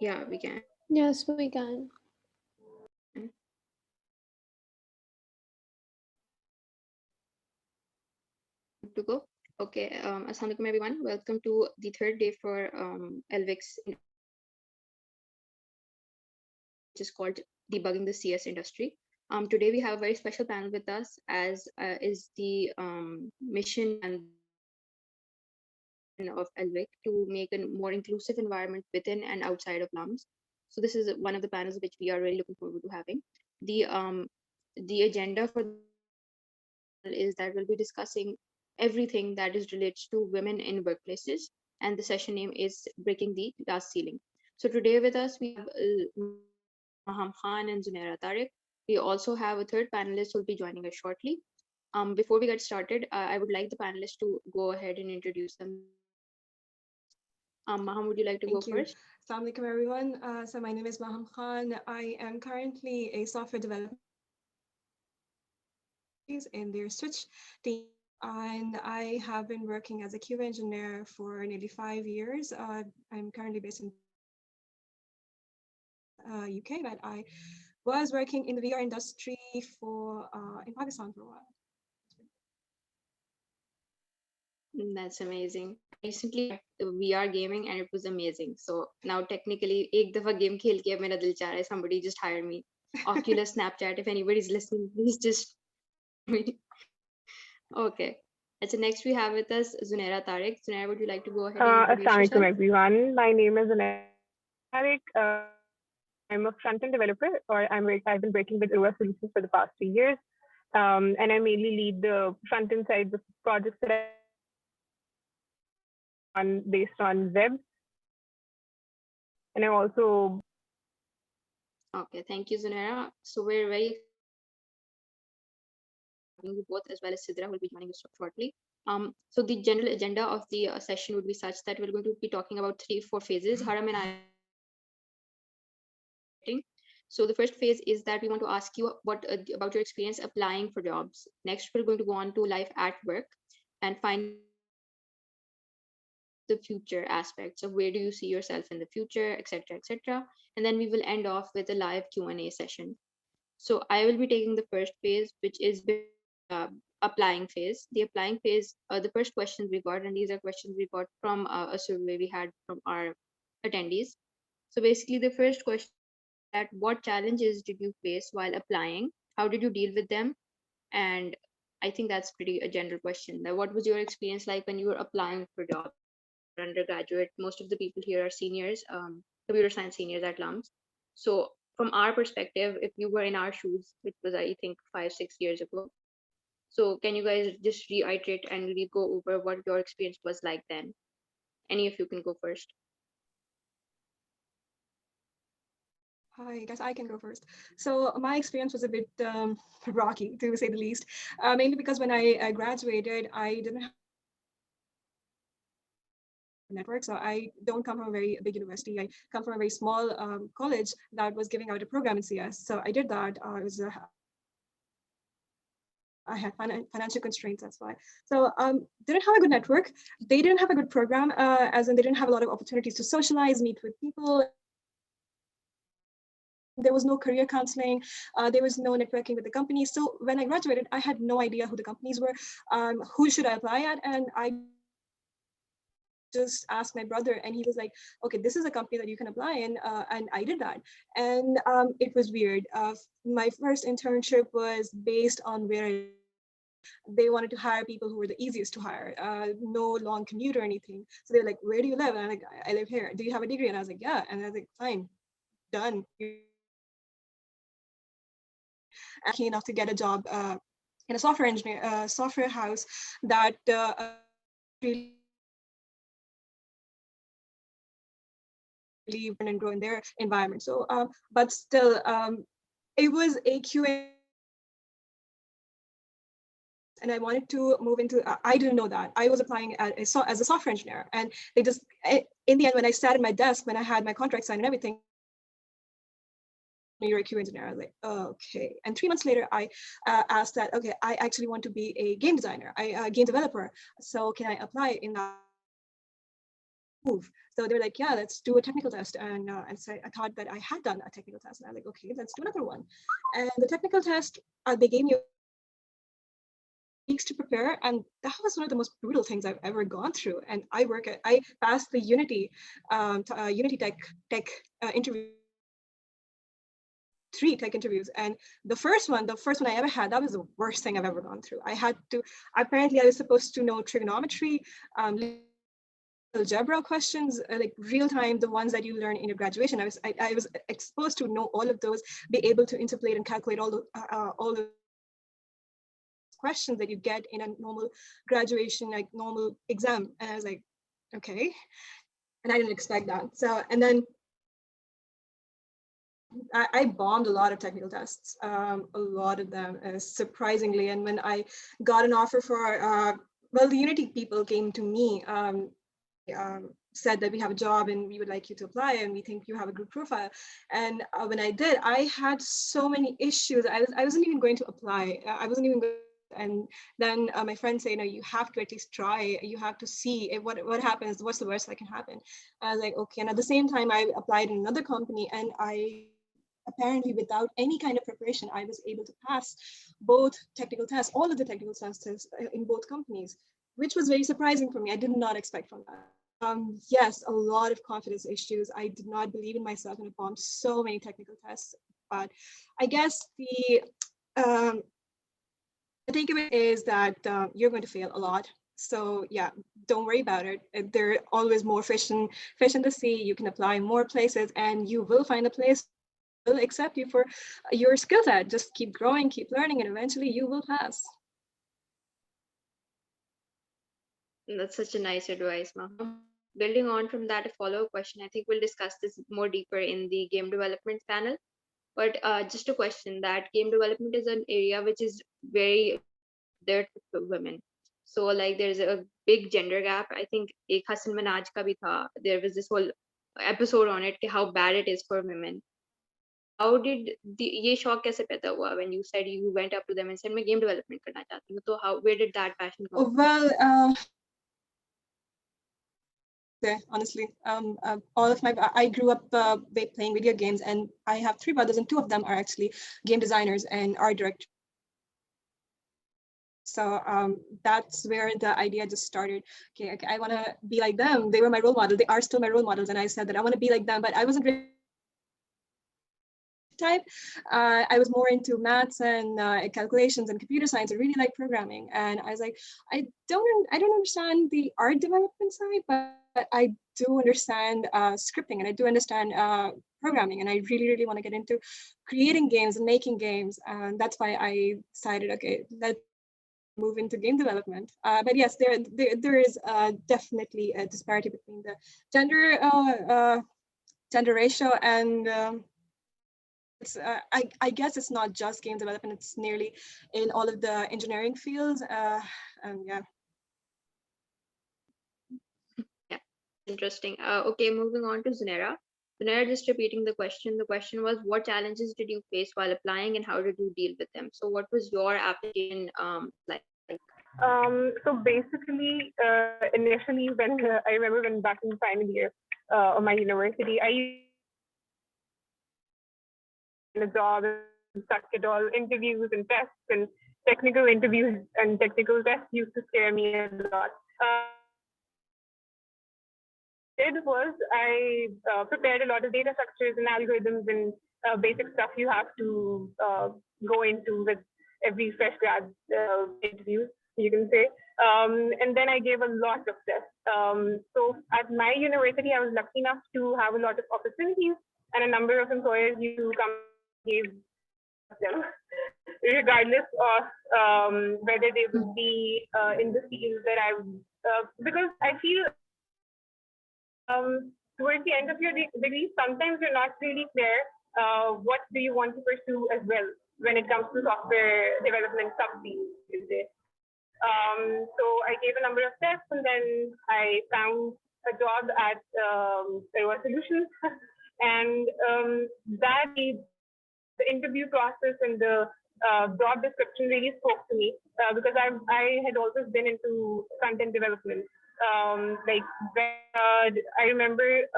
Yeah, we can. Yes, we can. To go. Okay. Assalamualaikum everyone. Welcome to the third day for LWiC's which is called Debugging the CS Industry. Today we have a very special panel with us, as is the mission and of LWiC to make a more inclusive environment within and outside of LUMS. So this is one of the panels which we are really looking forward to having. The agenda for is that we'll be discussing everything that is related to women in workplaces, and the session name is Breaking the Glass Ceiling. So today with us we have Maham Khan and Zunaira Tariq. We also have a third panelist who will be joining us shortly. Before we get started, I would like the panelists to go ahead and introduce themselves. Maham, would you like to go Thank you. first? Assalamu alaikum, everyone. So my name is Maham Khan. I am currently a software developer in their Switch team, and I have been working as a QA engineer for nearly 5 years. I'm currently based in UK, but I was working in the VR industry for in Pakistan for a while. That's amazing. I recently tried VR gaming and it was amazing. So now technically, एक दफा game खेल के अब मेरा दिल चाह रहा है somebody just hire me. Oculus, Snapchat, if anybody's listening, please just me. Okay. And so next we have with us Zunaira Tariq. Zunaira, would you like to go ahead and introduce Assalamualaikum yourself? everyone. My name is Tariq. I'm a front-end developer, or I've been working with OS solutions for the past 3 years, and I mainly lead the front-end side of projects that I run based on web, and I also. Okay, thank you, Zunaira. So we're very having you both, as well as Sidra, who will be joining us shortly. So the general agenda of the session would be such that we're going to be talking about 3-4 phases. Haram and I. So the first phase is that we want to ask you what about your experience applying for jobs. Next, we're going to go on to life at work, and finally the future aspects of where do you see yourself in the future, etc., etc. And then we will end off with a live Q&A session. So I will be taking the first phase, which is uh, applying phase. The applying phase, the first questions we got, and these are questions we got from a survey we had from our attendees. So basically, the first question that what challenges did you face while applying? How did you deal with them? And I think that's pretty a general question. That what was your experience like when you were applying for jobs? Undergraduate, most of the people here are seniors, computer science seniors at LUMS. So from our perspective, if you were in our shoes, which was I think 5-6 years ago, so can you guys just reiterate and really go over what your experience was like then? Any of you can go first. I guess I can go first. So my experience was a bit rocky, to say the least, mainly because when I graduated, I didn't have a network. So I don't come from a very big university. I come from a very small college that was giving out a program in CS. So I did that. I had financial constraints, that's why. So didn't have a good network. They didn't have a good program, as in they didn't have a lot of opportunities to socialize, meet with people. There was no career counseling. There was no networking with the companies. So when I graduated, I had no idea who the companies were, who should I apply at, and I just asked my brother, and he was like, okay, this is a company that you can apply in, and I did that. And it was weird. My first internship was based on where they wanted to hire people who were the easiest to hire, no long commute or anything. So they're like, where do you live? And I'm like, I live here. Do you have a degree? And I was like, yeah. And I was like, fine, done. Lucky enough to get a job in a software house that really and grow in their environment. So, but still, it was a QA. And I wanted to move into, I didn't know that. I was applying as a software engineer. And they just, in the end, when I sat at my desk, when I had my contract signed and everything, you're a QA engineer. I was like, okay. And 3 months later, I asked that, okay, I actually want to be a game designer, a game developer. So can I apply in that? move. So they were like, yeah, let's do a technical test. And so I thought that I had done a technical test. And I was like, okay, let's do another one. And the technical test, they gave me weeks to prepare, and that was one of the most brutal things I've ever gone through. And I passed the Unity tech interview, 3 tech interviews, and the first one I ever had, that was the worst thing I've ever gone through. Apparently I was supposed to know trigonometry, algebra questions, like real time, the ones that you learn in your graduation. I was exposed to know all of those, be able to interpolate and calculate all the questions that you get in a normal graduation, like normal exam. And I was like, okay. And I didn't expect that. So, and then I bombed a lot of technical tests, a lot of them, surprisingly. And when I got an offer for, well, the Unity people came to me, said that we have a job and we would like you to apply and we think you have a good profile. And when I did, I had so many issues. I wasn't even going to apply. I wasn't even going. And then my friend said, no, you have to at least try. You have to see if what happens. What's the worst that can happen? I was like, okay. And at the same time, I applied in another company, and I apparently, without any kind of preparation, I was able to pass both technical tests, all of the technical tests in both companies, which was very surprising for me. I did not expect from that. Yes, a lot of confidence issues. I did not believe in myself and I bombed so many technical tests. But I guess the takeaway is that you're going to fail a lot. So yeah, don't worry about it. There are always more fish in the sea. You can apply more places, and you will find a place will accept you for your skill set. Just keep growing, keep learning, and eventually you will pass. That's such a nice advice, Ma. Building on from that, a follow-up question. I think we'll discuss this more deeper in the game development panel. But just a question, that game development is an area which is very there for women. So like there's a big gender gap. I think ek Hasan Minaj ka bhi tha. There was this whole episode on it, how bad it is for women. How did ये शौक कैसे पैदा हुआ when you said you went up to them and said मैं game development करना चाहती हूँ? तो where did that passion come from? Well, honestly, all of I grew up playing video games, and I have 3 brothers, and 2 of them are actually game designers and art directors. So that's where the idea just started. Okay, I want to be like them. They were my role model. They are still my role models, and I said that I want to be like them, but I wasn't really type. I was more into maths and calculations and computer science. I really like programming, and I was like, I don't understand the art development side, but I do understand scripting, and I do understand programming, and I really want to get into creating games and making games, and that's why I decided, okay, let's move into game development. But yes, there is definitely a disparity between the gender ratio, and it's I guess it's not just game development, it's nearly in all of the engineering fields. And yeah. Yeah, interesting. Okay, moving on to Zunera. Zunera, just repeating the question. The question was, what challenges did you face while applying, and how did you deal with them? So, what was your application like? So basically, initially, when I remember when back in final year of my university, I a job and stuck at all interviews and tests and technical interviews and technical tests used to scare me a lot. Did was I prepared a lot of data structures and algorithms and basic stuff you have to go into with every fresh grad interview, you can say. And then I gave a lot of tests. So at my university, I was lucky enough to have a lot of opportunities, and a number of employers used to come give them, regardless of whether they would be in the field that I would, because I feel towards the end of your degree, sometimes you're not really clear what do you want to pursue as well when it comes to software development subfields, is it? So I gave a number of tests, and then I found a job at Server Solutions, and that the interview process and the job description really spoke to me because I had always been into front-end development. Like I remember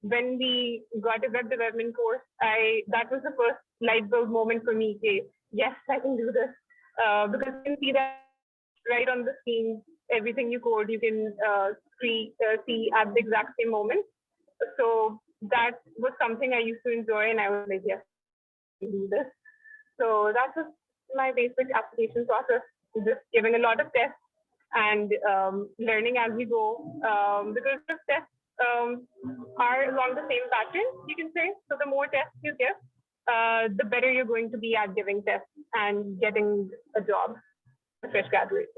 when we got a web development course, that was the first light bulb moment for me. Okay, yes, I can do this because you can see that right on the screen. Everything you code, you can see at the exact same moment. So that was something I used to enjoy, and I was like, yes, I can do this. So that was my basic application process, just giving a lot of tests and learning as we go. Because the tests are along the same pattern, you can say. So the more tests you give, the better you're going to be at giving tests and getting a job as a fresh graduate.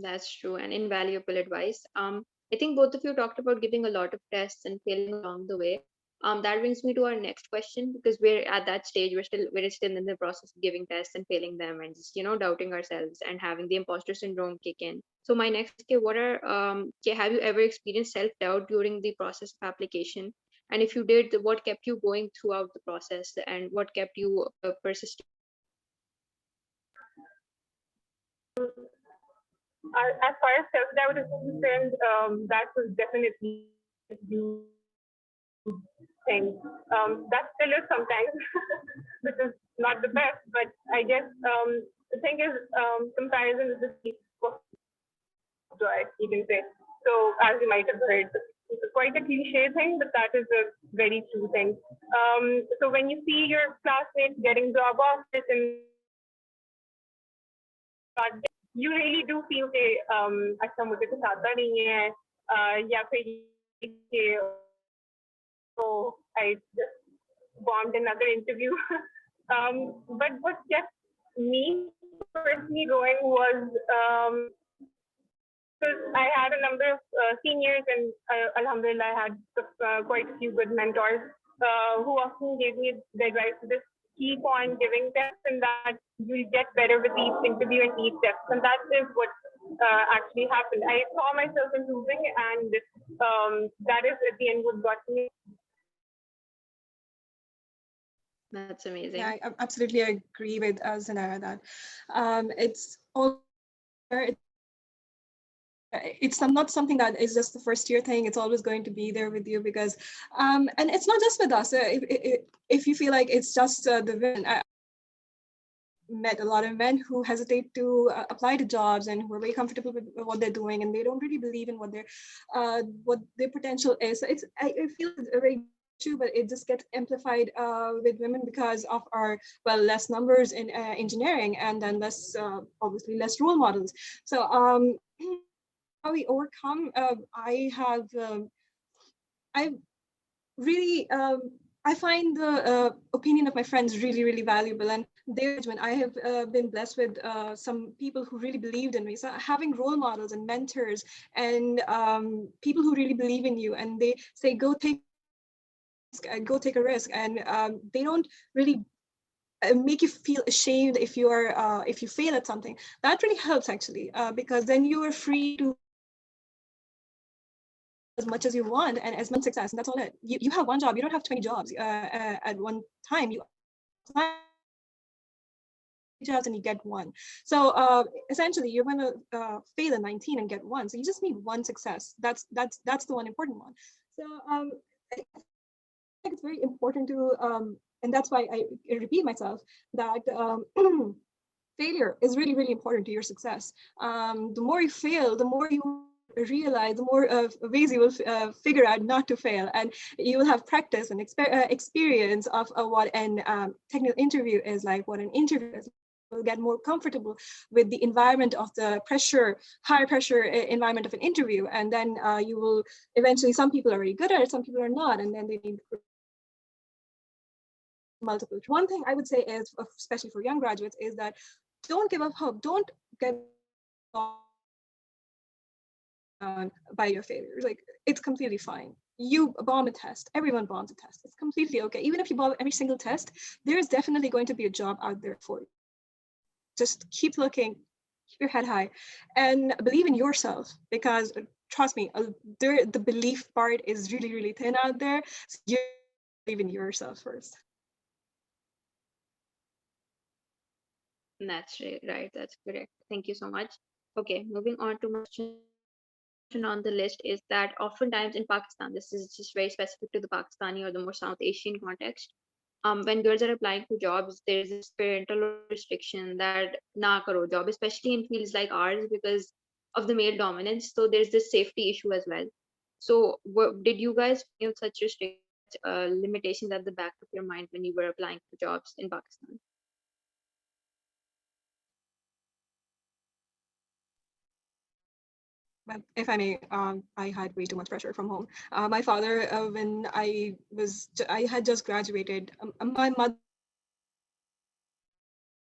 That's true and invaluable advice. I think both of you talked about giving a lot of tests and failing along the way. That brings me to our next question because we're at that stage. We're still in the process of giving tests and failing them, and just doubting ourselves and having the imposter syndrome kick in. So my next, okay, what are okay, have you ever experienced self doubt during the process of application? And if you did, what kept you going throughout the process, and what kept you persisting? As far as self-doubt is concerned, that was definitely a huge thing. That still is sometimes, which is not the best, but I guess the thing is, comparison is the thief of joy, you can say. So, as you might have heard, it's quite a cliche thing, but that is a very true thing. So, when you see your classmates getting job offers and you really do feel कि अच्छा मुझे कुछ आता नहीं है या फिर कि so I just bombed another interview. But what kept me personally going was because I had a number of seniors and alhamdulillah I had quite a few good mentors who often gave me the advice to just keep on giving tests and that you'll get better with each interview and each test. And that is what actually happened. I saw myself improving and that is at the end what got me. That's amazing. Yeah, I absolutely agree with Zanara that it's all it's not something that is just the first year thing. It's always going to be there with you because and it's not just with us. If you feel like it's just the women, I met a lot of men who hesitate to apply to jobs and who are very comfortable with what they're doing and they don't really believe in what their potential is. So I feel it's a very true, but it just gets amplified with women because of our less numbers in engineering and then less obviously less role models. So how we overcome, I really I find the opinion of my friends really, really valuable, and their judgment. I have been blessed with some people who really believed in me. So having role models and mentors and people who really believe in you, and they say, go take a risk, and they don't really make you feel ashamed if you fail at something. That really helps actually, because then you are free to as much as you want and as much success, and that's all it. You have one job. You don't have 20 jobs at one time. You apply jobs and you get one. So essentially, you're going to fail in 19 and get one. So you just need one success. That's the one important one. So I think it's very important to, and that's why I repeat myself that failure is really, really important to your success. The more you fail, the more you realize, the more ways you will figure out not to fail, and you will have practice and experience of what an technical interview is like, what an interview is. Will get more comfortable with the environment of the high pressure environment of an interview, and then you will eventually. Some people are really good at it, some people are not, and then they need multiple. One thing I would say is, especially for young graduates, is that don't give up hope. Don't get by your failures. Like, it's completely fine. You bomb a test. Everyone bombs a test. It's completely okay. Even if you bomb every single test, there is definitely going to be a job out there for you. Just keep looking, keep your head high, and believe in yourself, because trust me, the belief part is really, really thin out there. So you believe in yourself first. That's right. That's correct. Thank you so much. Okay, moving on to my question on the list is that oftentimes in Pakistan, this is just very specific to the Pakistani or the more South Asian context. When girls are applying for jobs, there is this parental restriction that na karo job, especially in fields like ours because of the male dominance. So there's this safety issue as well. So did you guys feel such restrictions, such limitations at the back of your mind when you were applying for jobs in Pakistan? But if I may, I had way too much pressure from home. My father, when I had just graduated. My mother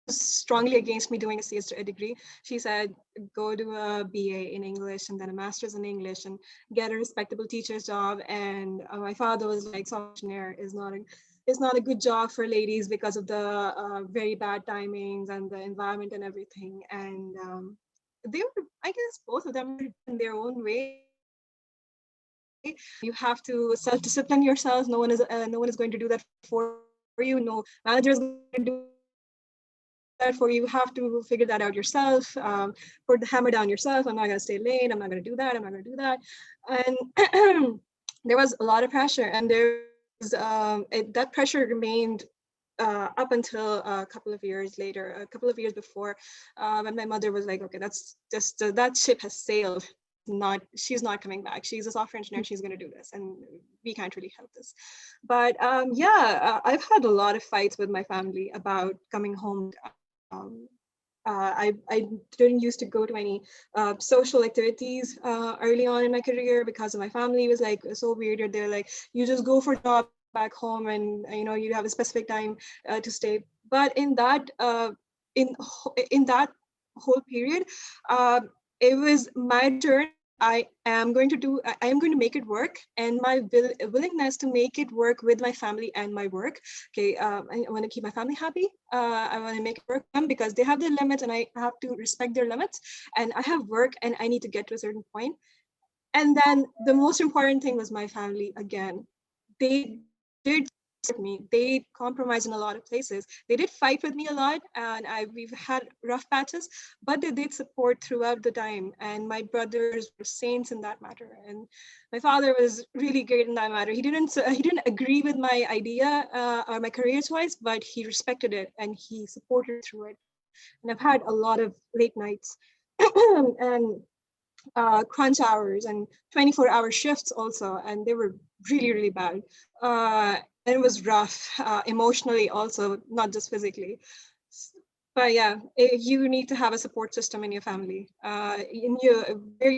was strongly against me doing a CS degree. She said, go do a BA in English and then a master's in English and get a respectable teacher's job. And my father was like, software engineer is not a good job for ladies because of the very bad timings and the environment and everything. And they were, I guess, both of them in their own way. You have to self-discipline yourselves. No one is going to do that for you. No manager is going to do that for you. You have to figure that out yourself. Put the hammer down yourself. I'm not going to stay late. I'm not going to do that. I'm not going to do that. And there was a lot of pressure, and that pressure remained up until a couple of years later, a couple of years before, when my mother was like, okay, that's just that ship has sailed. She's not coming back. She's a software engineer. She's going to do this, and we can't really help this. But yeah, I've had a lot of fights with my family about coming home. I didn't used to go to any social activities early on in my career because of my family was like so weird. They're like, you just go for jobs back home, and you have a specific time to stay. But in in that whole period, uh, it was my turn. I am going to make it work, and my willingness to make it work with my family and my work. Okay, I want to keep my family happy. I want to make it work for them because they have their limits, and I have to respect their limits. And I have work, and I need to get to a certain point. And then the most important thing was my family again. They did support me. They compromised in a lot of places. They did fight with me a lot, and we've had rough patches, but they did support throughout the time. And my brothers were saints in that matter, and my father was really great in that matter. He didn't agree with my idea or my career choice, but he respected it and he supported through it. And I've had a lot of late nights and crunch hours and 24-hour shifts also, and they were really, really bad. And it was rough emotionally also, not just physically. But yeah, you need to have a support system in your family. In your where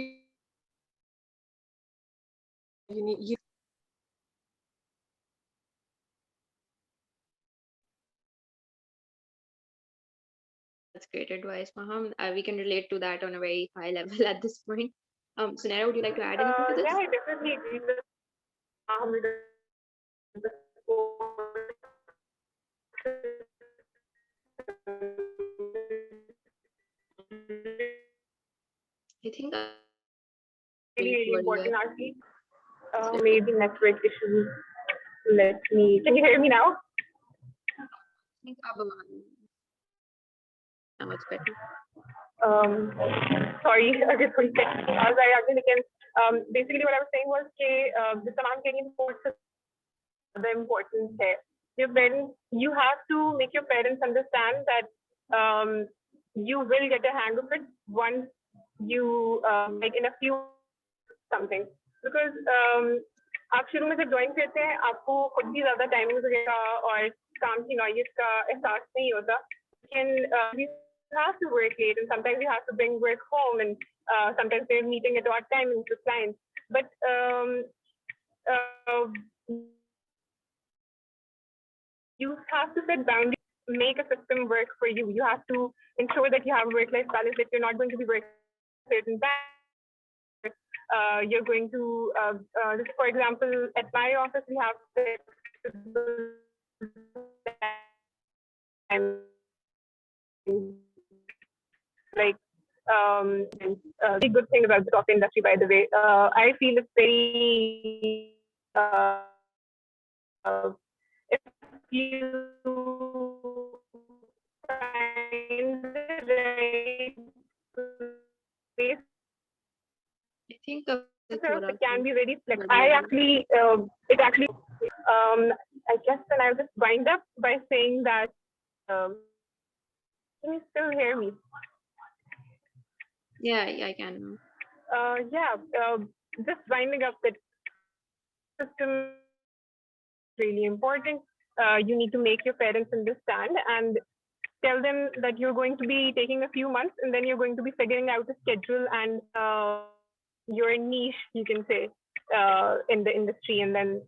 you That's great advice, Maham. We can relate to that on a very high level at this point. Sunera, would you like to add anything to Yeah, this? I definitely agree with the I think our network is not really, very really poor here. important actually. Let me Maybe network issues. Let me. Can you hear me now? think now it's better. Um, sorry, okay, sorry. Sorry, again, again. Basically, what I was saying was that the तमाम के important the importance है. Your parents, you have to make your parents understand that you will get a hang of it once you like in a few something because आप शुरू में जब join करते हैं आपको खुद भी ज्यादा टाइमिंग वगैरह और काम की नॉइज का एहसास नहीं होता लेकिन you have to work late and sometimes you have to bring work home and sometimes they're meeting at odd times with clients but uh, you have to set boundaries, make a system work for you. You have to ensure that you have work-life balance, that you're not going to be working certain times. You're going to, for example, at my office, we have and like the good thing about the software industry, by the way, I feel it's very if you find in the right place. I think a It can be very flexible. I guess then I'll just wind up by saying that, can you still hear me? Yeah, I can. Just winding up that system really important. You need to make your parents understand and tell them that you're going to be taking a few months and then you're going to be figuring out a schedule and your niche, you can say, in the industry, and then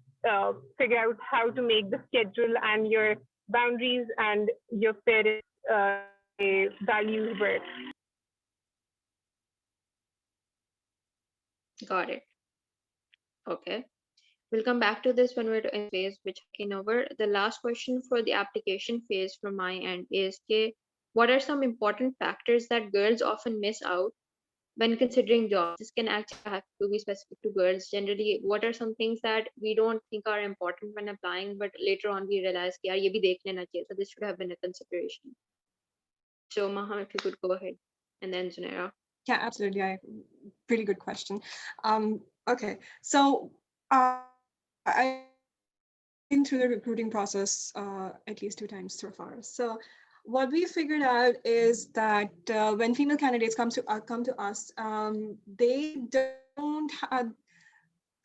figure out how to make the schedule and your boundaries and your parents' values work. Got it. Okay. We'll come back to this when we're in phase which I can over. The last question for the application phase from my end is, okay, what are some important factors that girls often miss out when considering jobs? This can actually have to be specific to girls. Generally, what are some things that we don't think are important when applying, but later on we realize, yeah, ye bhi dekh lena chahiye, so this should have been a consideration. So Maha, if you could go ahead, and then Zunaira. Yeah, absolutely. Pretty good question. Okay, so I've been through the recruiting process at least 2 times so far. So what we figured out is that when female candidates come to us, they don't have,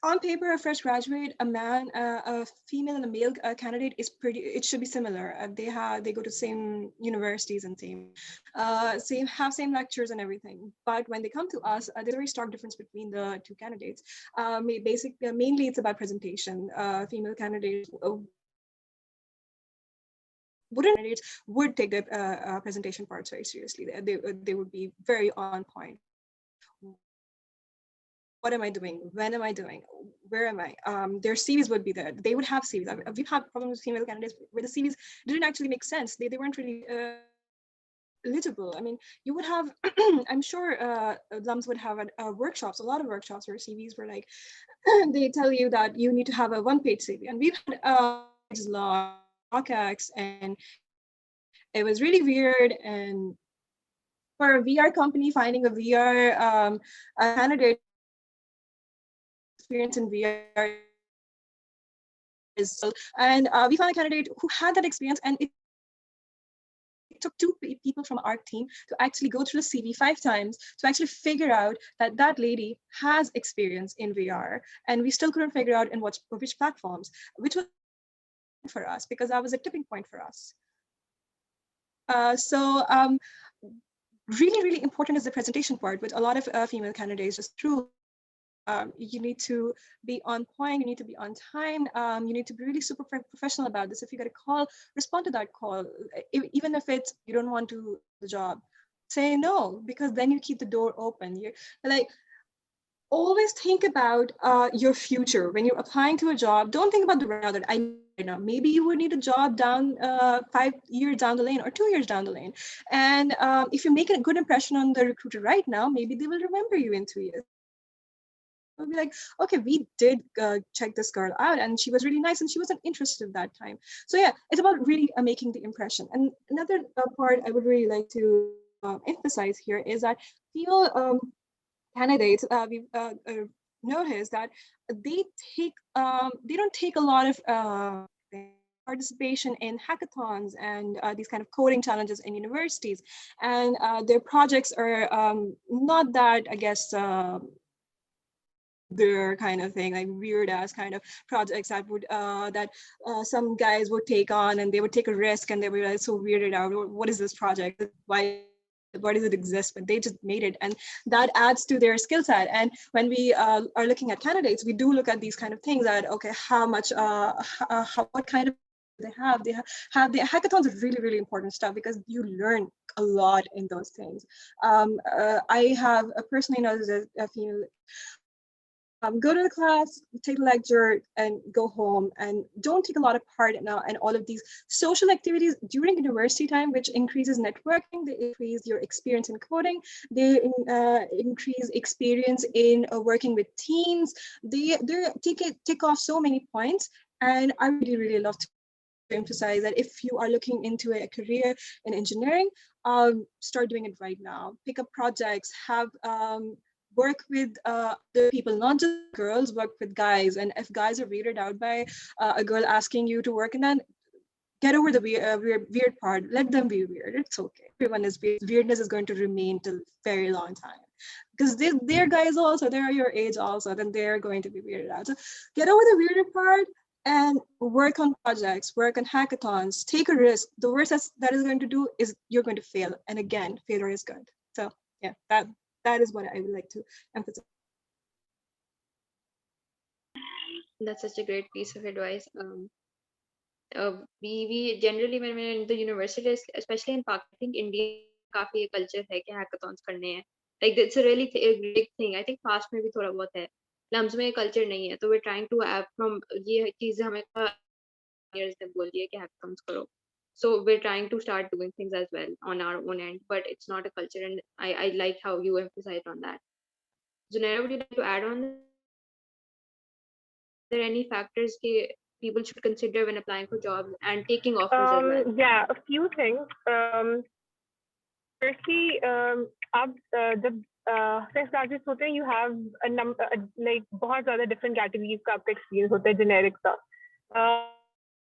on paper, a fresh graduate, a female and a male candidate is pretty. It should be similar. They go to same universities and same lectures and everything. But when they come to us, there's a very stark difference between the two candidates. Mainly, it's about presentation. Female candidates would take the presentation parts very seriously. They would be very on point. What am I doing? When am I doing? Where am I? Their CVs would be there. They would have CVs. We've had problems with female candidates where the CVs didn't actually make sense. They weren't really eligible. I mean, you would have, I'm sure LUMS would have workshops, a lot of workshops where CVs were like, they tell you that you need to have a 1-page CV. And we've had LOCACs, and it was really weird. And for a VR company, finding a VR a candidate experience in VR is, and we found a candidate who had that experience, and it took 2 people from our team to actually go through the CV 5 times to actually figure out that that lady has experience in VR, and we still couldn't figure out in which platforms, which was for us because that was a tipping point for us. Really, really important is the presentation part, which a lot of female candidates just through. You need to be on point, you need to be on time, you need to be really super professional about this. If you get a call, respond to that call. Even if it's, you don't want to do the job, say no, because then you keep the door open. You're like, always think about your future. When you're applying to a job, don't think about the right now that I know. Maybe you would need a job down 5 years down the lane or 2 years down the lane. And if you make a good impression on the recruiter right now, maybe they will remember you in 2 years. We'll be like, okay, we did check this girl out and she was really nice and she wasn't interested at that time. So yeah, it's about really making the impression. And another part I would really like to emphasize here is that female candidates, we've noticed that they don't take a lot of participation in hackathons and these kind of coding challenges in universities, and their projects are not that, I guess, their kind of thing, like weird ass kind of projects that would some guys would take on, and they would take a risk and they were like so weirded out. What is this project? Why does it exist? But they just made it, and that adds to their skill set. And when we are looking at candidates, we do look at these kind of things, that okay, how much what kind of they have the hackathons are really, really important stuff because you learn a lot in those things. I have personally noticed a female go to the class, take the lecture, and go home, and don't take a lot of part in all of these social activities during university time, which increases networking. They increase your experience in coding. They increase experience in working with teams. They tick off so many points, and I really, really love to emphasize that if you are looking into a career in engineering, start doing it right now. Pick up projects, have work with other people, not just girls, work with guys. And if guys are weirded out by a girl asking you to work in that, get over the weird part. Let them be weird. It's okay. Everyone is weird. Weirdness is going to remain till very long time. Because they're guys also, they're your age also, then they're going to be weirded out. So get over the weirder part and work on projects, work on hackathons, take a risk. The worst that is going to do is you're going to fail. And again, failure is good. So yeah, that is what I would like to emphasize. That's such a great piece of advice. We generally when we're in the university, especially in Pakistan, I think India काफी ये culture है कि hackathons करने हैं. Like it's a really a big thing. I think past में भी थोड़ा बहुत है. Lums में ये culture नहीं है. तो we're trying to have from ये चीज़ हमें years ने बोल दिया कि hackathons करो. So we're trying to start doing things as well on our own end, but it's not a culture, and I like how you emphasize on that. Zunaira, would you like to add on? Are there any factors that people should consider when applying for jobs and taking offers as well? Yeah, a few things. Firstly, आप जब fresh graduates होते हैं, you have a number like बहुत ज़्यादा different categories का आपका experience होता है generic सा.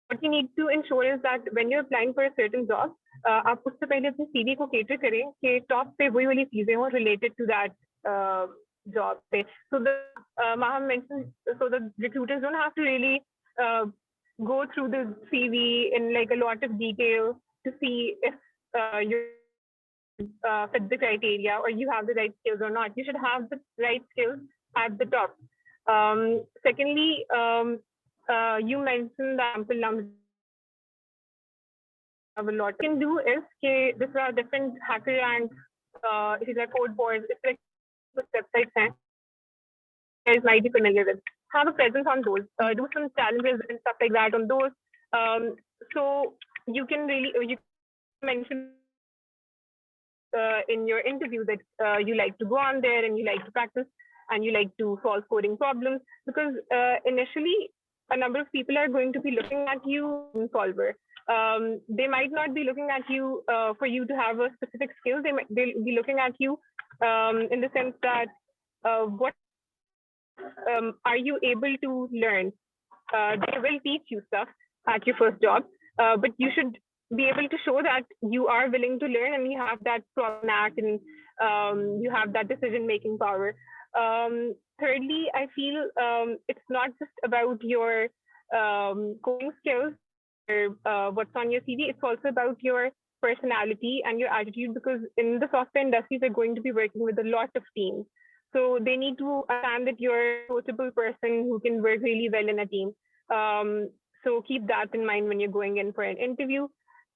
What you need to ensure is that when you're applying for a certain job, आप उससे पहले अपनी CV को cater करें कि top पे वही वाली चीजें हो related to that job पे. So the Maham mentioned, so the recruiters don't have to really go through the CV in like a lot of detail to see if you're fit the criteria or you have the right skills or not. You should have the right skills at the top. Secondly, you mentioned that sample numbers have a lot. What you can do is there are different hacker ranks, if it's like code boards, it's like websites you guys might be familiar with. Have a presence on those. Do some challenges and stuff like that on those. So you can really you mention in your interview that you like to go on there and you like to practice and you like to solve coding problems, because initially a number of people are going to be looking at you as a solver. They might not be looking at you for you to have a specific skill. They'll be looking at you in the sense that what are you able to learn? They will teach you stuff at your first job, but you should be able to show that you are willing to learn and you have that problem knack and you have that decision-making power. Thirdly, I feel it's not just about your coding skills or what's on your CV. It's also about your personality and your attitude, because in the software industry, they're going to be working with a lot of teams. So they need to understand that you're a coachable person who can work really well in a team. So keep that in mind when you're going in for an interview.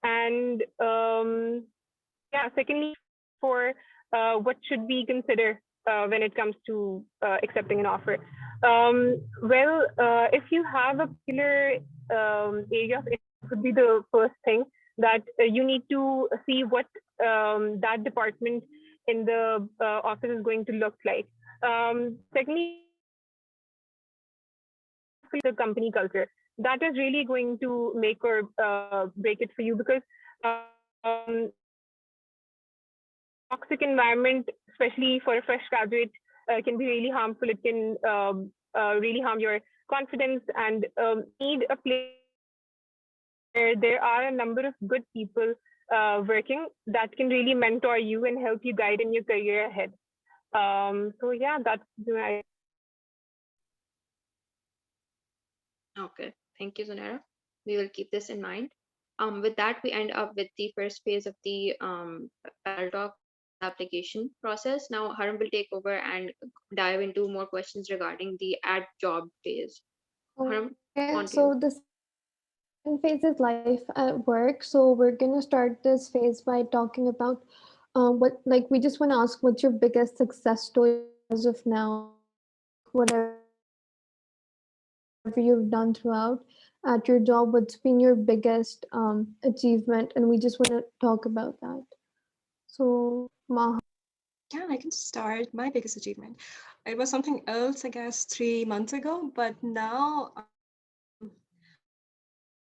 And yeah, secondly, for what should we consider when it comes to accepting an offer? Well, if you have a particular area of interest, would be the first thing that you need to see what that department in the office is going to look like. Secondly, the company culture. That is really going to make or break it for you, because toxic environment, especially for a fresh graduate, can be really harmful. It can really harm your confidence, and need a place where there are a number of good people working that can really mentor you and help you guide in your career ahead. So yeah, that's my. Okay, thank you, Zunaira. We will keep this in mind. With that, we end up with the first phase of the panel talk application process. Now, Haram will take over and dive into more questions regarding the add job phase. Haram, Okay, on to so you. the second phase is life at work. So we're gonna start this phase by talking about what, like, we just want to ask what's your biggest success story as of now, whatever you've done throughout at your job, what's been your biggest achievement, and we just want to talk about that. So Maha. Yeah, I can start. My biggest achievement. It was something else, I guess, 3 months ago, but now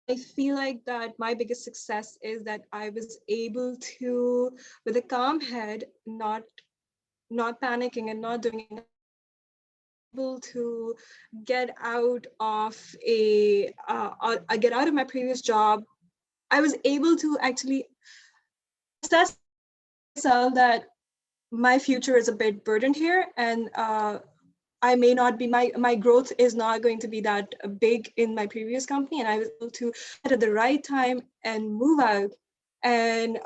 I feel like that my biggest success is that I was able to, with a calm head, not panicking and not doing anything, able to get out of get out of my previous job. I was able to actually assess myself that my future is a bit burdened here, and I may not be, my growth is not going to be that big in my previous company, and I was able to at the right time and move out and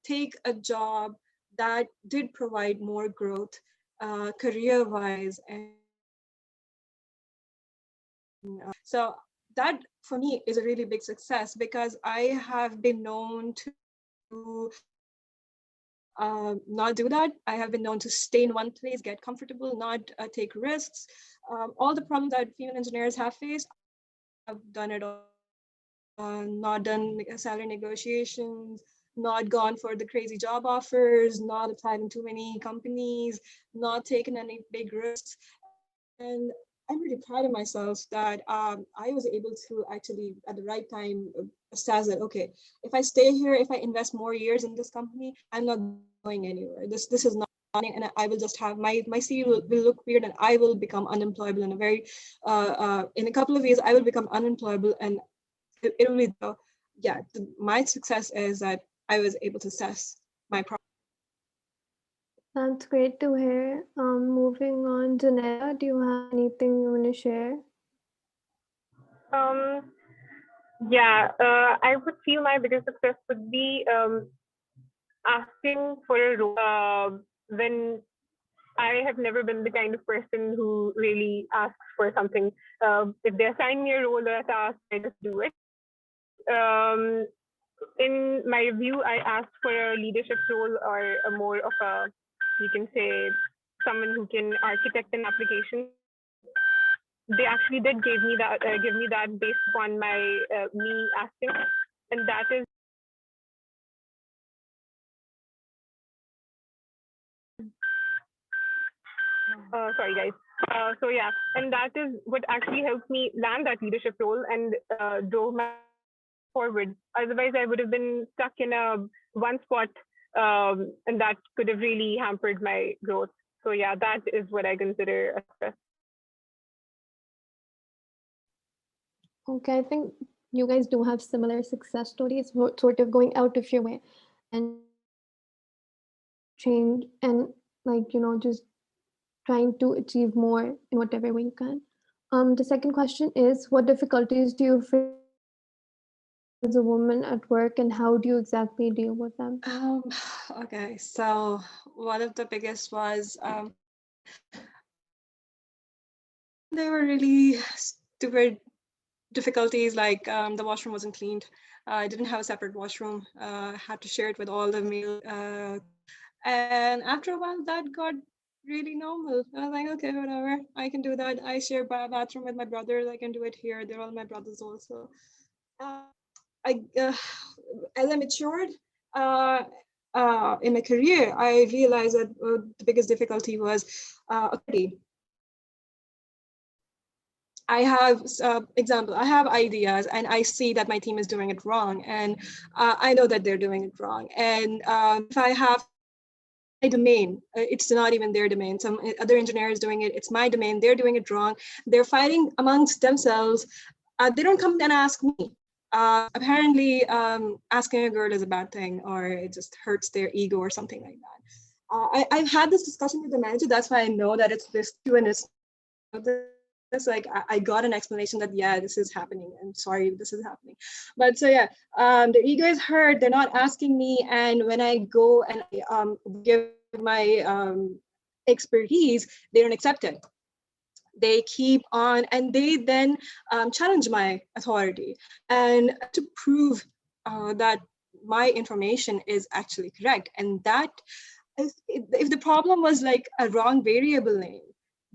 take a job that did provide more growth career wise. And so that for me is a really big success, because I have been known to not do that. I have been known to stay in one place, get comfortable, not take risks. All the problems that female engineers have faced, I've done it all. Not done salary negotiations, not gone for the crazy job offers, not applied in too many companies, not taken any big risks. And I'm really proud of myself that I was able to actually, at the right time, assess that, okay, if I stay here, if I invest more years in this company, I'm not going anywhere. This is not, and I will just have my CV will look weird, and I will become unemployable in a very in a couple of years. I will become unemployable, and it will be yeah. My success is that I was able to assess my problem. That's great to hear. Moving on, Janetta, do you have anything you want to share? Um, yeah, I would feel my biggest success would be asking for a role when I have never been the kind of person who really asks for something. If they assign me a role or a task, I just do it. Um, in my view, I asked for a leadership role or a more of a, you can say, someone who can architect an application. They actually did give me that based upon my me asking, and that is sorry guys. So yeah, and that is what actually helped me land that leadership role and drove my forward. Otherwise, I would have been stuck in a one spot, and that could have really hampered my growth. So yeah, that is what I consider a success. Okay, I think you guys do have similar success stories, sort of going out of your way and change and like, just trying to achieve more in whatever way you can. The second question is, what difficulties do you face as a woman at work, and how do you exactly deal with them? Um, okay, so one of the biggest was there were really stupid difficulties, like the washroom wasn't cleaned. I didn't have a separate washroom. Had to share it with all the male. And after a while, that got really normal. I was like, okay, whatever, I can do that. I share a bathroom with my brothers. I can do it here. They're all my brothers also. I as I matured in my career, I realized that the biggest difficulty was authority. I have example. I have ideas, and I see that my team is doing it wrong, and I know that they're doing it wrong. And if I have my domain, it's not even their domain. Some other engineer is doing it. It's my domain. They're doing it wrong. They're fighting amongst themselves. They don't come and ask me. Apparently, asking a girl is a bad thing, or it just hurts their ego or something like that. I've had this discussion with the manager. That's why I know that it's this too, and it's like I got an explanation that yeah, this is happening. I'm sorry, this is happening. But so yeah, the ego is hurt. They're not asking me, and when I go and give my expertise, they don't accept it. They keep on, and they then challenge my authority, and to prove that my information is actually correct. And that if the problem was like a wrong variable name,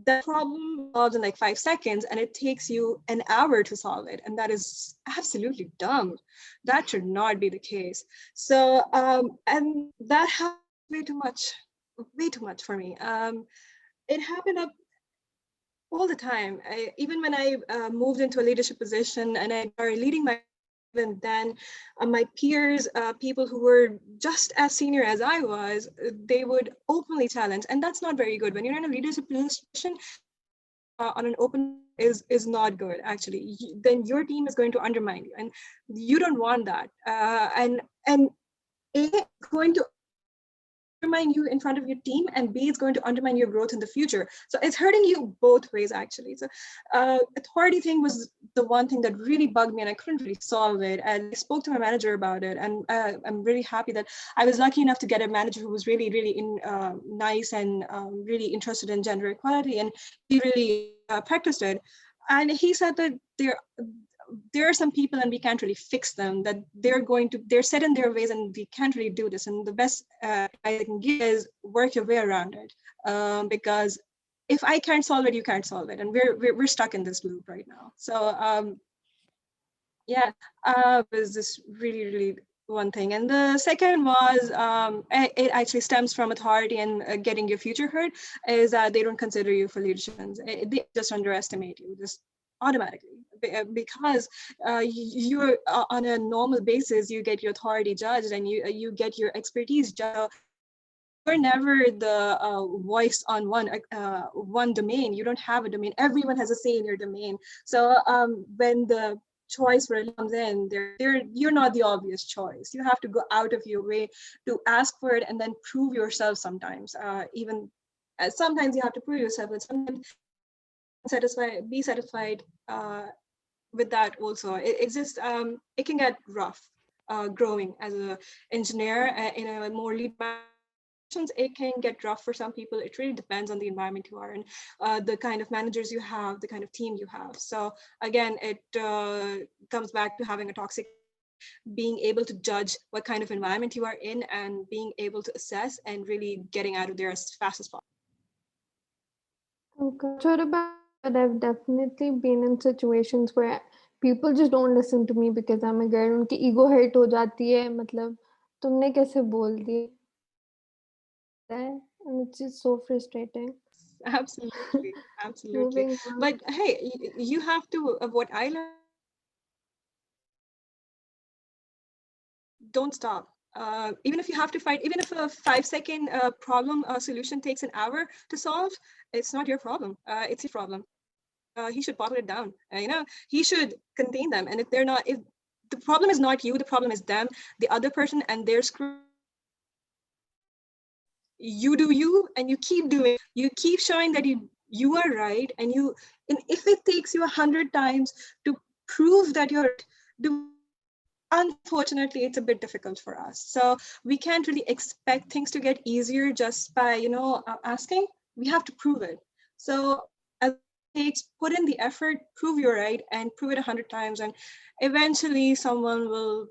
that problem solves in like 5 seconds, and it takes you an hour to solve it, and that is absolutely dumb. That should not be the case. So and that happened way too much for me. It happened up all the time. Even when I moved into a leadership position and I started leading my even then, my peers, people who were just as senior as I was, they would openly challenge, and that's not very good. When you're in a leadership position, on an open is not good. Actually, then your team is going to undermine you, and you don't want that. And it's going to undermine you in front of your team, and B, it's going to undermine your growth in the future. So it's hurting you both ways, actually. So authority thing was the one thing that really bugged me, and I couldn't really solve it. And I spoke to my manager about it, and I'm really happy that I was lucky enough to get a manager who was really, really nice and really interested in gender equality, and he really practiced it. And he said that there are some people and we can't really fix them, that they're set in their ways and we can't really do this, and the best I can give is work your way around it, because if I can't solve it, you can't solve it, and we're stuck in this loop right now. So yeah, was this really, really one thing. And the second was, it actually stems from authority and getting your future heard, is that they don't consider you for leadership. They just underestimate you, just automatically, because you're on a normal basis, you get your authority judged, and you get your expertise judged. You're never the voice on one domain. You don't have a domain. Everyone has a say in your domain. So when the choice for it comes in, you're not the obvious choice. You have to go out of your way to ask for it and then prove yourself sometimes. Even sometimes you have to prove yourself, but sometimes be satisfied with that also. It's just it can get rough growing as an engineer in a more lead. It can get rough for some people. It really depends on the environment you are in, the kind of managers you have, the kind of team you have. So again, it comes back to having a toxic, being able to judge what kind of environment you are in, and being able to assess and really getting out of there as fast as possible. Okay. Sure about me, but I've definitely been in situations where people just don't listen to me because I'm a girl. उनकी ego hurt हो जाती है, मतलब तुमने कैसे बोल दिए, and it's just so frustrating. Absolutely, absolutely. Moving on. But hey, you have to. What I learned, don't stop. Even if you have to fight, even if a 5-second problem solution takes an hour to solve, it's not your problem. It's his problem. He should bottle it down. He should contain them. And if the problem is not you, the problem is them, the other person, and their screw. You do you, and you keep doing. You keep showing that you are right, and if it takes you 100 times to prove that you're right, unfortunately it's a bit difficult for us. So we can't really expect things to get easier just by asking. We have to prove it. So as it takes, put in the effort, prove you're right, and prove it 100 times, and eventually someone will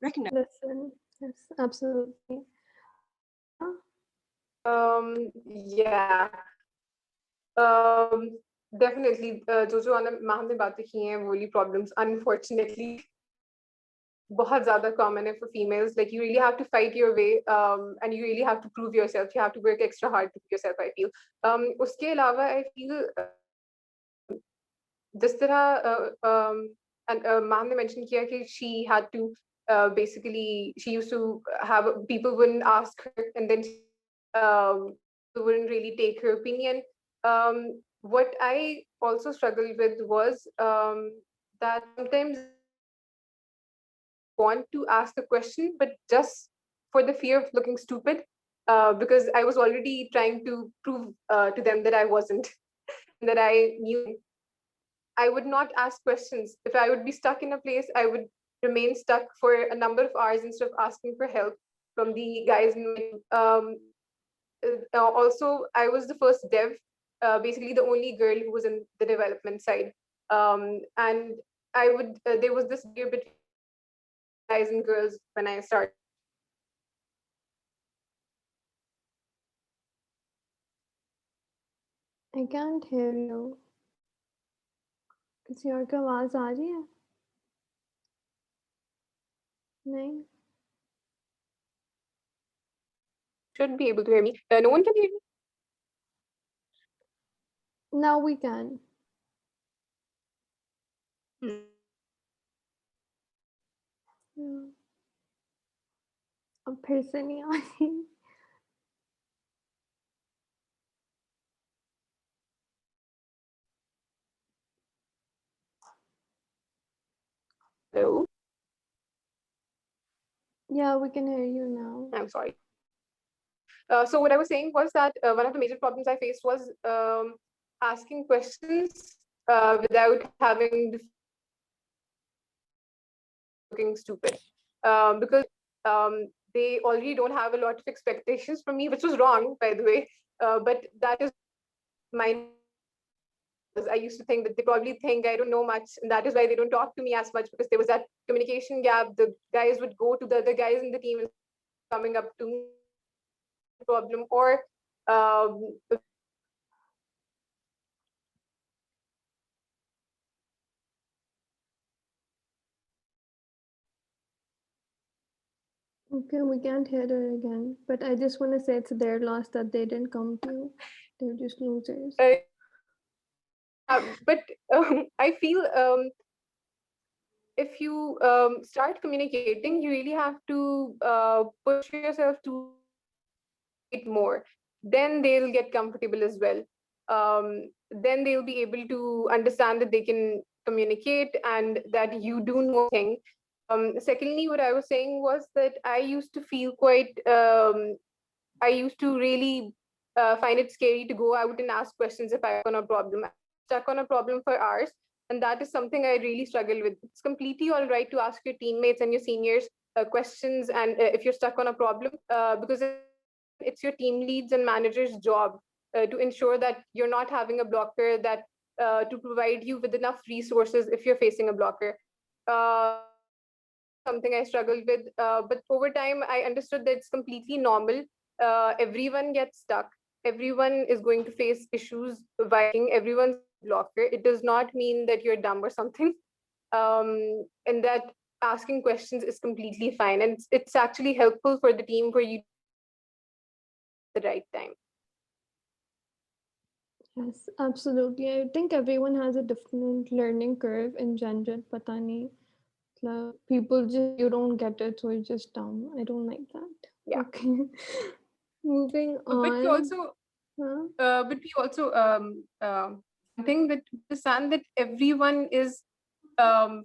recognize. Listen, yes, absolutely. Amira? Yeah. Definitely, जो जो हमने बातें की हैं वो वाली problems unfortunately बहुत ज़्यादा common है for females. Like you really have to fight your way, and you really have to prove yourself. You have to work extra hard to prove yourself, I feel. उसके अलावा I feel जिस तरह and ma'am ने mention किया कि she had to basically she used to have people wouldn't ask her, and then wouldn't really take her opinion. What I also struggled with was that sometimes want to ask a question, but just for the fear of looking stupid, because I was already trying to prove to them that I wasn't, that I knew. I would not ask questions. If I would be stuck in a place, I would remain stuck for a number of hours instead of asking for help from the guys in my team. Also, I was the first dev, basically the only girl who was in the development side. And there was this barrier between guys and girls when I started. I can't hear you. किसी और की आवाज आ रही है? नहीं. Should be able to hear me. No one can hear me. Now we can. personally. Hello. Yeah, we can hear you now. I'm sorry. So what I was saying was that one of the major problems I faced was asking questions without having the looking stupid, because they already don't have a lot of expectations from me, which was wrong, by the way. But that is my. I used to think that they probably think I don't know much, and that is why they don't talk to me as much, because there was that communication gap. The guys would go to the other guys in the team and coming up to me problem, or um, Okay, we can't hear her again. But I just want to say it's their loss that they didn't come to you. They're just losers. but I feel if you start communicating, you really have to push yourself to it more. Then they'll get comfortable as well. Then they'll be able to understand that they can communicate and that you do know thing. Secondly, what I was saying was that I used to feel quite I used to really find it scary to go out and ask questions if I was on a problem. I was stuck on a problem for hours, and that is something I really struggle with. It's completely all right to ask your teammates and your seniors questions, and if you're stuck on a problem, because it's your team leads and managers' job to ensure that you're not having a blocker, that to provide you with enough resources if you're facing a blocker. Something I struggled with. But over time, I understood that it's completely normal. Everyone gets stuck. Everyone is going to face issues viking. Everyone's a blocker. It does not mean that you're dumb or something. And that asking questions is completely fine. And it's actually helpful for the team for you at the right time. Yes, absolutely. I think everyone has a different learning curve in general. Pata nahi. People just say you don't get it, so you're just dumb. I don't like that. Yeah. Okay. Moving But we on. also Huh? think that understand that everyone is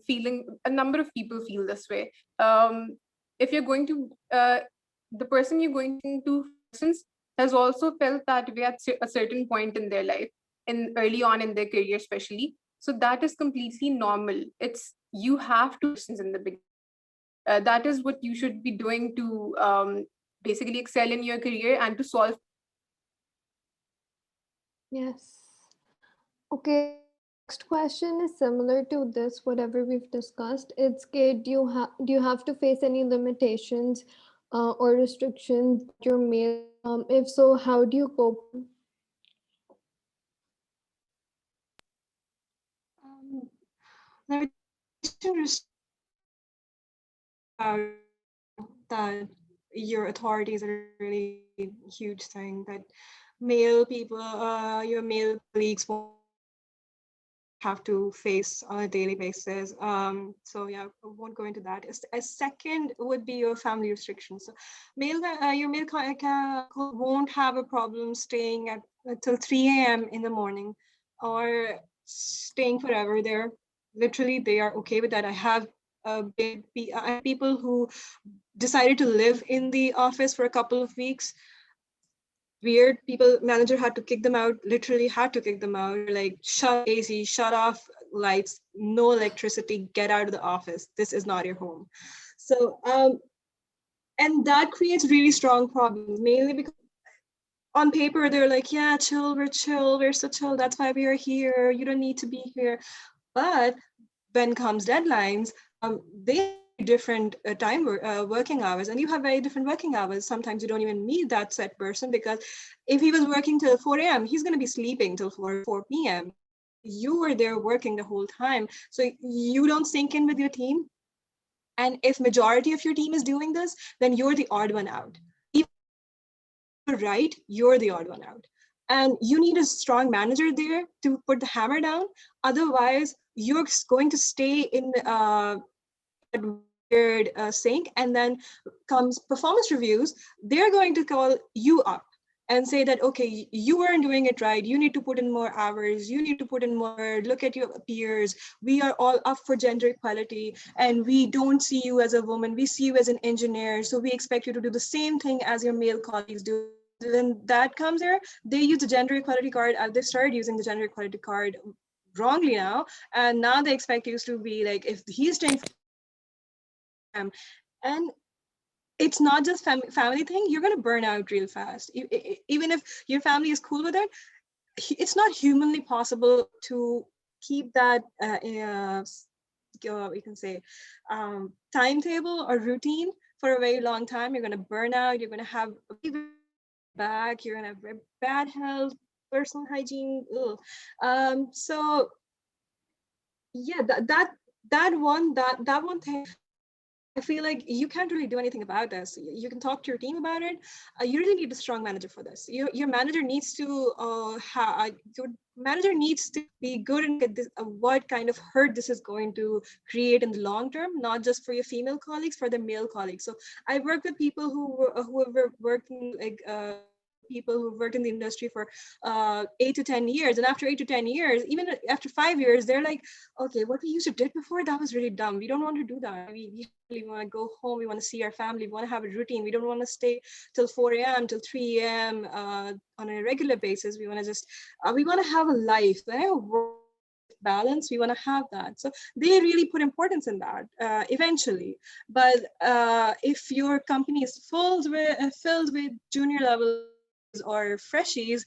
feeling, a number of people feel this way. If you're going to the person you're going to, for instance, has also felt that way at a certain point in their life, in early on in their career especially. So that is completely normal. It's, you have to questions in the beginning. That is what you should be doing to basically excel in your career and to solve. Yes. Okay, so the next question is similar to this, whatever we've discussed. It's okay, do you have to face any limitations or restrictions that you're male? If so, how do you cope? Limitation that your authority is a really huge thing, that male people, your male colleagues won't have to face on a daily basis. So yeah, I won't go into that. A second would be your family restrictions. So your male won't have a problem staying at till 3 a.m. in the morning or staying forever there. Literally, they are okay with that. I have people who decided to live in the office for a couple of weeks. Weird people, manager had to kick them out, literally had to kick them out, like shut AC, shut off lights, no electricity, get out of the office, this is not your home. So and that creates really strong problems, mainly because on paper they're like, yeah, chill, we're so chill, that's why we are here, you don't need to be here. But when comes deadlines, they have different working hours, and you have very different working hours. Sometimes you don't even meet that set person, because if he was working till 4 a.m., he's going to be sleeping till 4 p.m. You were there working the whole time, so you don't sync in with your team. And if majority of your team is doing this, then you're the odd one out. Even if you're right, you're the odd one out. And you need a strong manager there to put the hammer down. Otherwise, you're going to stay in sync, and then comes performance reviews, they're going to call you up and say that, okay, you weren't doing it right, you need to put in more hours, you need to put in more, look at your peers, we are all up for gender equality, and we don't see you as a woman, we see you as an engineer, so we expect you to do the same thing as your male colleagues do. When that comes there, they use the gender equality card, they started using the gender equality card wrongly now, and now they expect you to be like, if he's doing and it's not just family thing, you're going to burn out real fast. Even if your family is cool with it, it's not humanly possible to keep that you can say timetable or routine for a very long time. You're going to burn out, you're going to have back, you're going to have bad health, personal hygiene. So yeah, that one thing, I feel like you can't really do anything about this. You can talk to your team about it. You really need a strong manager for this. Your manager needs to be good and get this, what kind of hurt this is going to create in the long term, not just for your female colleagues, for the male colleagues. So I work with people who have worked in people who've worked in the industry for 8 to 10 years, and after 8 to 10 years, even after 5 years, they're like, okay, what we used to did before, that was really dumb, we don't want to do that, we really want to go home, we want to see our family, we want to have a routine, we don't want to stay till 4 a.m. till 3 a.m. On a regular basis, we want to just we want to have a life, work balance, we want to have that. So they really put importance in that eventually. But if your company is filled with junior level or freshies,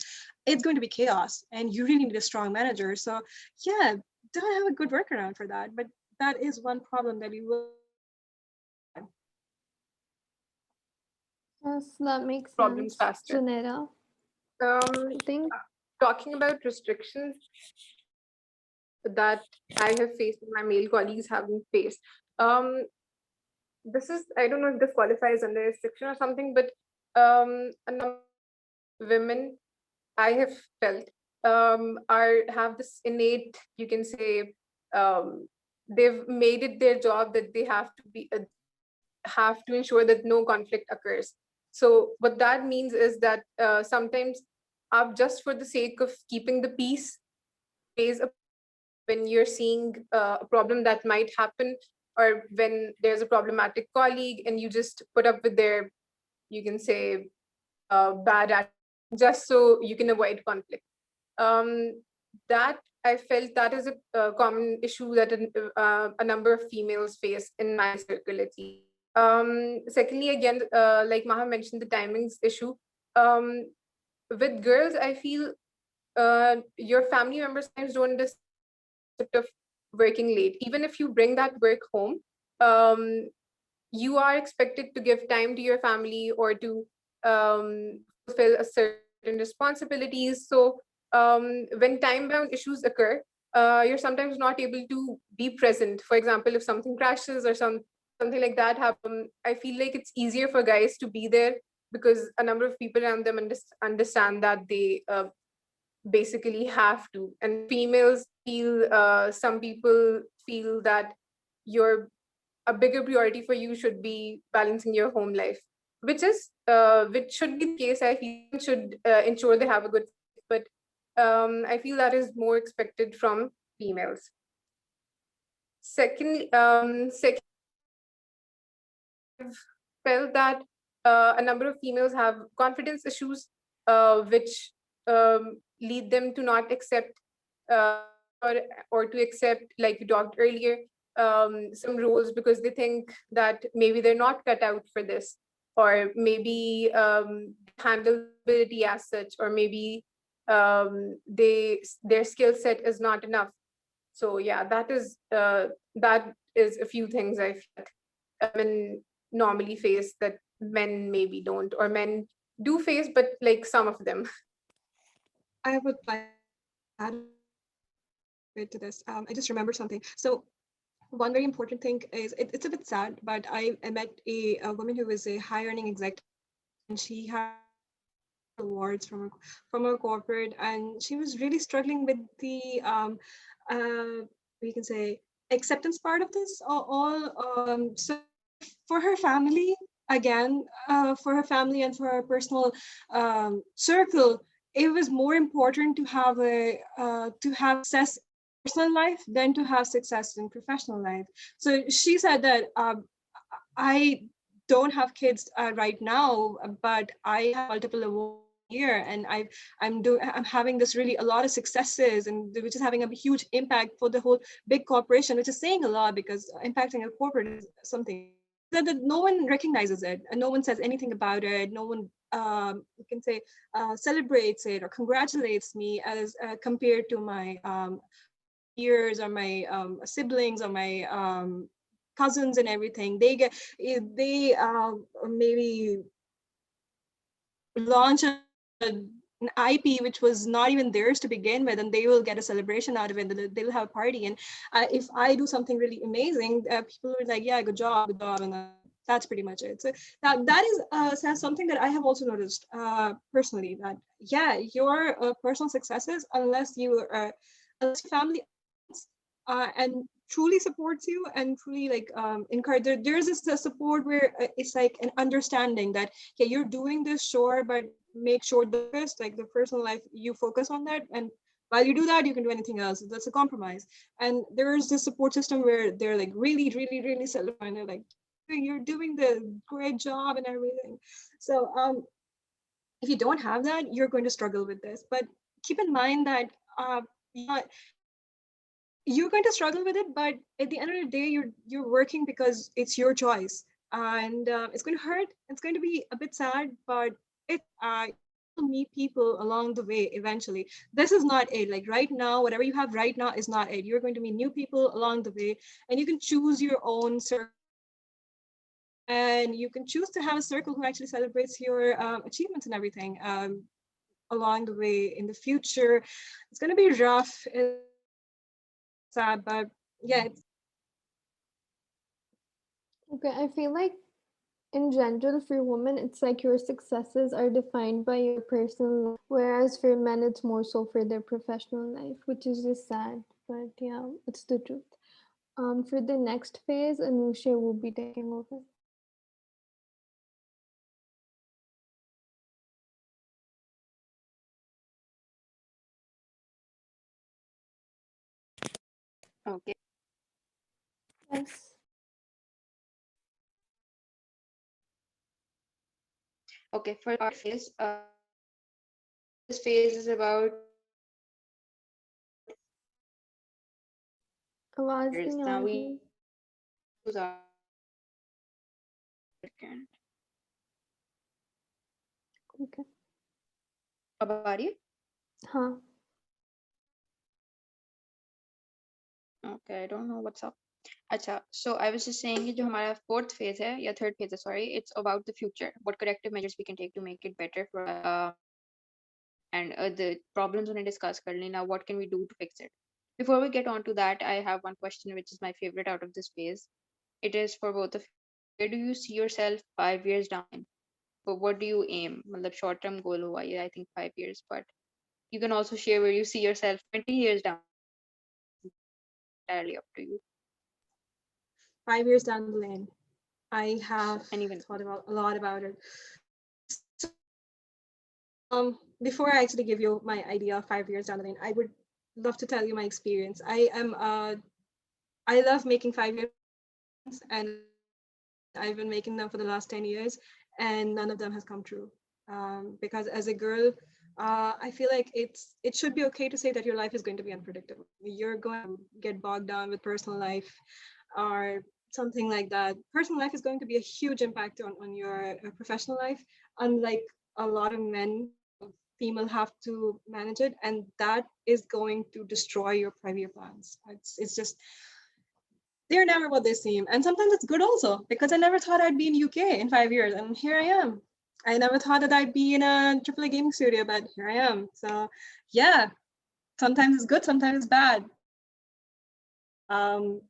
it's going to be chaos, and you really need a strong manager. So yeah, don't have a good workaround for that, but that is one problem that you will. Yes, that makes Problems sense. faster. Junaida, I think Talking about restrictions that I have faced and my male colleagues haven't faced. This is, I don't know if this qualifies under restriction or something, but a number of women I have felt have this innate, you can say, they've made it their job that they have to ensure that no conflict occurs. So what that means is that sometimes just for the sake of keeping the peace, raise a when you're seeing a problem that might happen, or when there's a problematic colleague and you just put up with their, you can say, bad attitude just so you can avoid conflict. That I felt that is a common issue that a number of females face in my circle at least. Secondly, again, like Maha mentioned, the timings issue. With girls, I feel your family members sometimes don't understand of working late. Even if you bring that work home, you are expected to give time to your family or to fulfill a certain responsibilities. So when time-bound issues occur, you're sometimes not able to be present. For example, if something crashes or something like that happen, I feel like it's easier for guys to be there because a number of people around them understand that they basically have to. And females feel, some people feel that your a bigger priority for you should be balancing your home life, which should be the case. I feel should ensure they have a good life, but I feel that is more expected from females. Second, I've felt that a number of females have confidence issues, which lead them to not accept uh, or to accept, like you talked earlier, some roles because they think that maybe they're not cut out for this, or maybe handle ability as such, or maybe their skill set is not enough. So yeah, that is a few things I feel like women normally face that men maybe don't, or men do face, but like some of them. I would like to add bit to this. I just remembered something. So one very important thing is it's a bit sad, but I met a woman who was a high earning executive, and she had awards from her corporate, and she was really struggling with the we can say acceptance part of this all. So for her family, again, for her family and for her personal circle, it was more important to have a to have success in personal life than to have success in professional life. So she said that I don't have kids right now, but I have multiple awards every year, and I'm having this really a lot of successes, and which is having a huge impact for the whole big corporation, which is saying a lot because impacting a corporate is something that no one recognizes it, and no one says anything about it. No one you can say celebrates it or congratulates me as compared to my peers or my siblings or my cousins and everything. They get they maybe launch an IP which was not even theirs to begin with, and they will get a celebration out of it. They'll have a party, and if I do something really amazing, people will be like, "Yeah, good job," and that's pretty much it. So that is something that I have also noticed personally. That yeah, your personal successes, unless your family and truly supports you and truly like encourage, there's this support where it's like an understanding that yeah, you're doing this, sure, but make sure the focus, like the personal life, you focus on that, and while you do that you can do anything else. That's a compromise. And there's this support system where they're like really celebrating. They're like, you're doing the great job and everything. So if you don't have that, you're going to struggle with this. But keep in mind that yeah, you're going to struggle with it, but at the end of the day, you're working because it's your choice, and it's going to hurt. It's going to be a bit sad, but you will meet people along the way eventually. This is not it. Like right now, whatever you have right now is not it. You're going to meet new people along the way, and you can choose your own circle, and you can choose to have a circle who actually celebrates your achievements and everything. Along the way in the future, it's going to be rough. It's going to be sad, but yeah, it's Okay, I feel like in general for women it's like your successes are defined by your personal life, whereas for men it's more so for their professional life, which is just sad, but yeah, it's the truth. For the next phase, Anusha will be taking over. Okay. Yes. Okay, for our phase, this phase is about आवाज years. नहीं आ Now we रही. choose our second. Okay. अब आ रही है? हाँ. Okay, I don't know what's up. अच्छा, so I was just saying कि जो हमारा fourth phase है या third phase है, sorry, it's about the future. What corrective measures we can take to make it better for and the problems उन्हें discuss कर लें. Now, what can we do to fix it? Before we get on to that, I have one question which is my favorite out of this phase. It is for both of you. Where do you see yourself 5 years down? But what do you aim? मतलब short term goal हुआ ये, I think 5 years, but you can also share where you see yourself 20 years down. Entirely up to you. 5 years down the lane. I have And even thought about a lot about it. So, before I actually give you my idea of 5 years down the lane, I would love to tell you my experience. I love making 5 year plans, and I've been making them for the last 10 years, and none of them has come true. Because as a girl, I feel like it should be okay to say that your life is going to be unpredictable. You're going to get bogged down with personal life or something like that. Personal life is going to be a huge impact on your professional life, unlike a lot of men. Female have to manage it, and that is going to destroy your 5 year plans. It's just they're never what they seem. And sometimes it's good also, because I never thought I'd be in UK in 5 years, and here I am. I never thought that I'd be in a AAA gaming studio, but here I am. So yeah, sometimes it's good, sometimes it's bad. Um,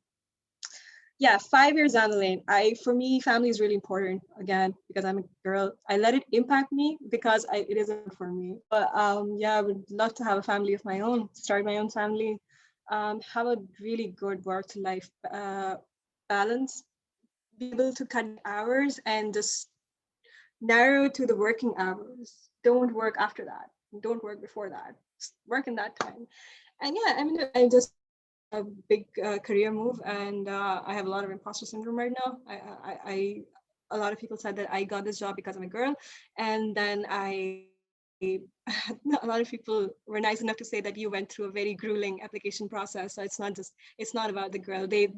yeah, 5 years down the lane, for me, family is really important. Again, because I'm a girl, I let it impact me because it is important for me. But yeah, I would love to have a family of my own, start my own family, have a really good work to life balance. be able to cut the hours and just narrow to the working hours. Don't work after that. Don't work before that. Just work in that time. And yeah, I mean, I just a big career move, and I have a lot of imposter syndrome right now. A lot of people said that I got this job because I'm a girl, and then a lot of people were nice enough to say that you went through a very grueling application process. So it's not about the girl. They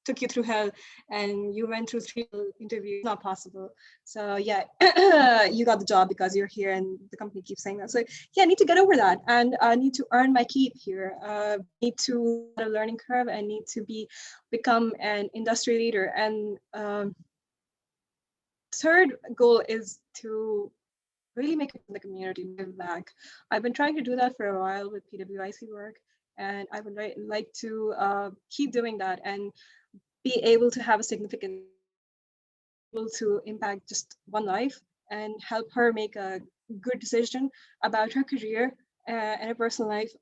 took you through hell, and you went through 3 interviews. It's not possible. So yeah, you got the job because you're here, and the company keeps saying that. So yeah, I need to get over that, and I need to earn my keep here. Need to a learning curve, and need to become an industry leader. And third goal is to really make it in the community, give back. I've been trying to do that for a while with PWIC work, and I would like to keep doing that and be able to have a significant, able to impact just one life and help her make a good decision about her career and her personal life.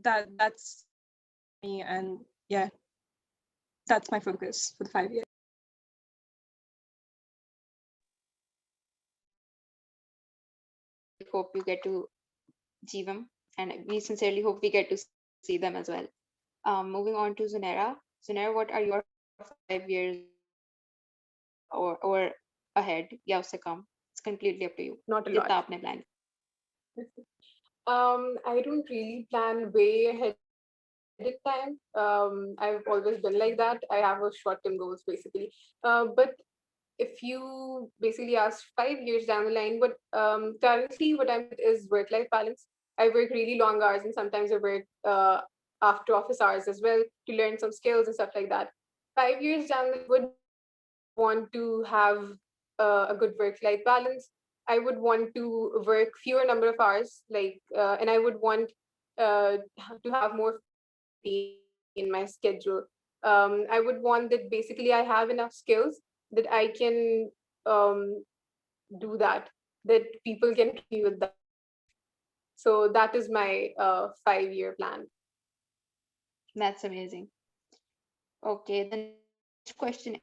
That's me, and yeah, that's my focus for the 5 years. Hope you get to see them, and we sincerely hope we get to see them as well. Moving on to Zunera. Zunera, what are your 5 years or ahead? या उससे कम? It's completely up to you. Not a lot. जितना आपने plan. I don't really plan way ahead of time. I've always been like that. I have a short-term goals basically. But if you basically ask 5 years down the line, what currently what I'm is work-life balance. I work really long hours, and sometimes I work after office hours as well to learn some skills and stuff like that. 5 years down, I would want to have a good work-life balance. I would want to work fewer number of hours, and I would want to have more in my schedule. I would want that basically I have enough skills that I can do that people can trust me with that. So that is my 5 year plan. That's amazing. Okay, the next question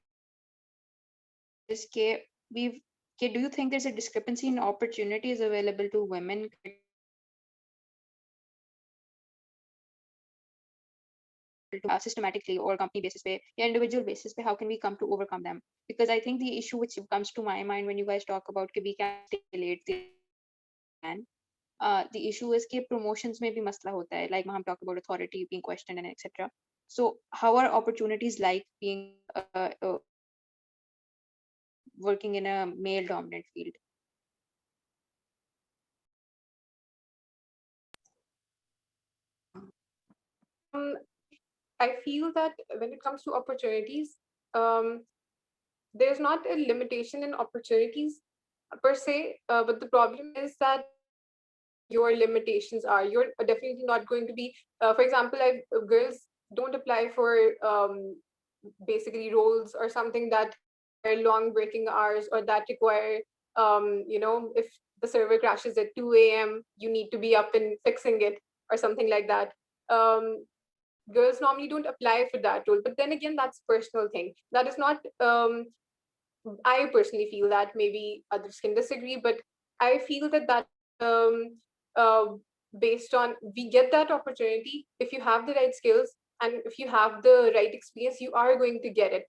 is, do you think there's a discrepancy in opportunities available to women systematically or company basis पे या individual basis पे? How can we come to overcome them? Because I think the issue which comes to my mind when you guys talk about कि we can stay late can, the issue is कि promotions में भी मसला होता है, like हम talk about authority being questioned and etc. So how are opportunities like being working in a male dominant field? Um, I feel that when it comes to opportunities, um, there's not a limitation in opportunities per se, but the problem is that whatever your limitations are, you're definitely not going to be. For example, girls don't apply for basically roles or something that require long working hours or that require, if the server crashes at 2 a.m., you need to be up and fixing it or something like that. Girls normally don't apply for that role, but then again, that's a personal thing. That is not I personally feel that, maybe others can disagree, but I feel that that is uh, based on, we get that opportunity if you have the right skills and if you have the right experience, you are going to get it.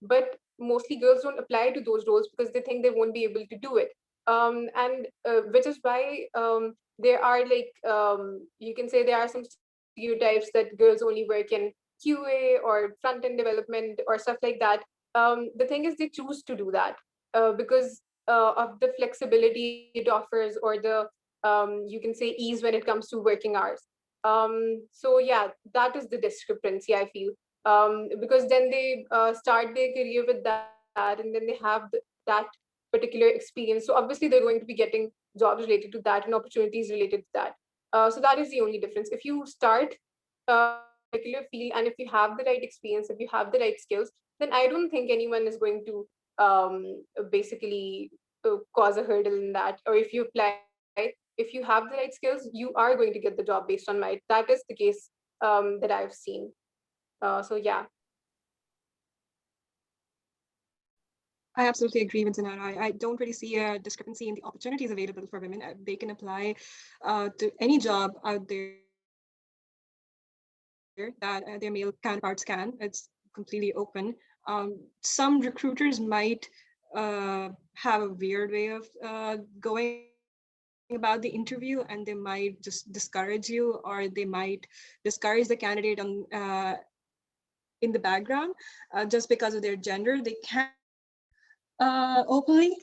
But mostly girls don't apply to those roles because they think they won't be able to do it. And which is why there are you can say there are some stereotypes that girls only work in QA or front end development or stuff like that. The thing is, they choose to do that because of the flexibility it offers, or the you can say ease when it comes to working hours. So yeah, that is the discrepancy I feel, because then they start their career with that, and then they have that particular experience. So obviously they're going to be getting jobs related to that and opportunities related to that. So that is the only difference. If you start in a particular field, and if you have the right experience, if you have the right skills, then I don't think anyone is going to basically cause a hurdle in that. Or if you apply, if you have the right skills, you are going to get the job based on merit. That is the case that I've seen. So yeah. I absolutely agree with Zanara. I don't really see a discrepancy in the opportunities available for women. They can apply to any job out there that their male counterparts can. It's completely open. Some recruiters might have a weird way of going about the interview, and they might just discourage you, or they might discourage the candidate in the background just because of their gender. They can't openly.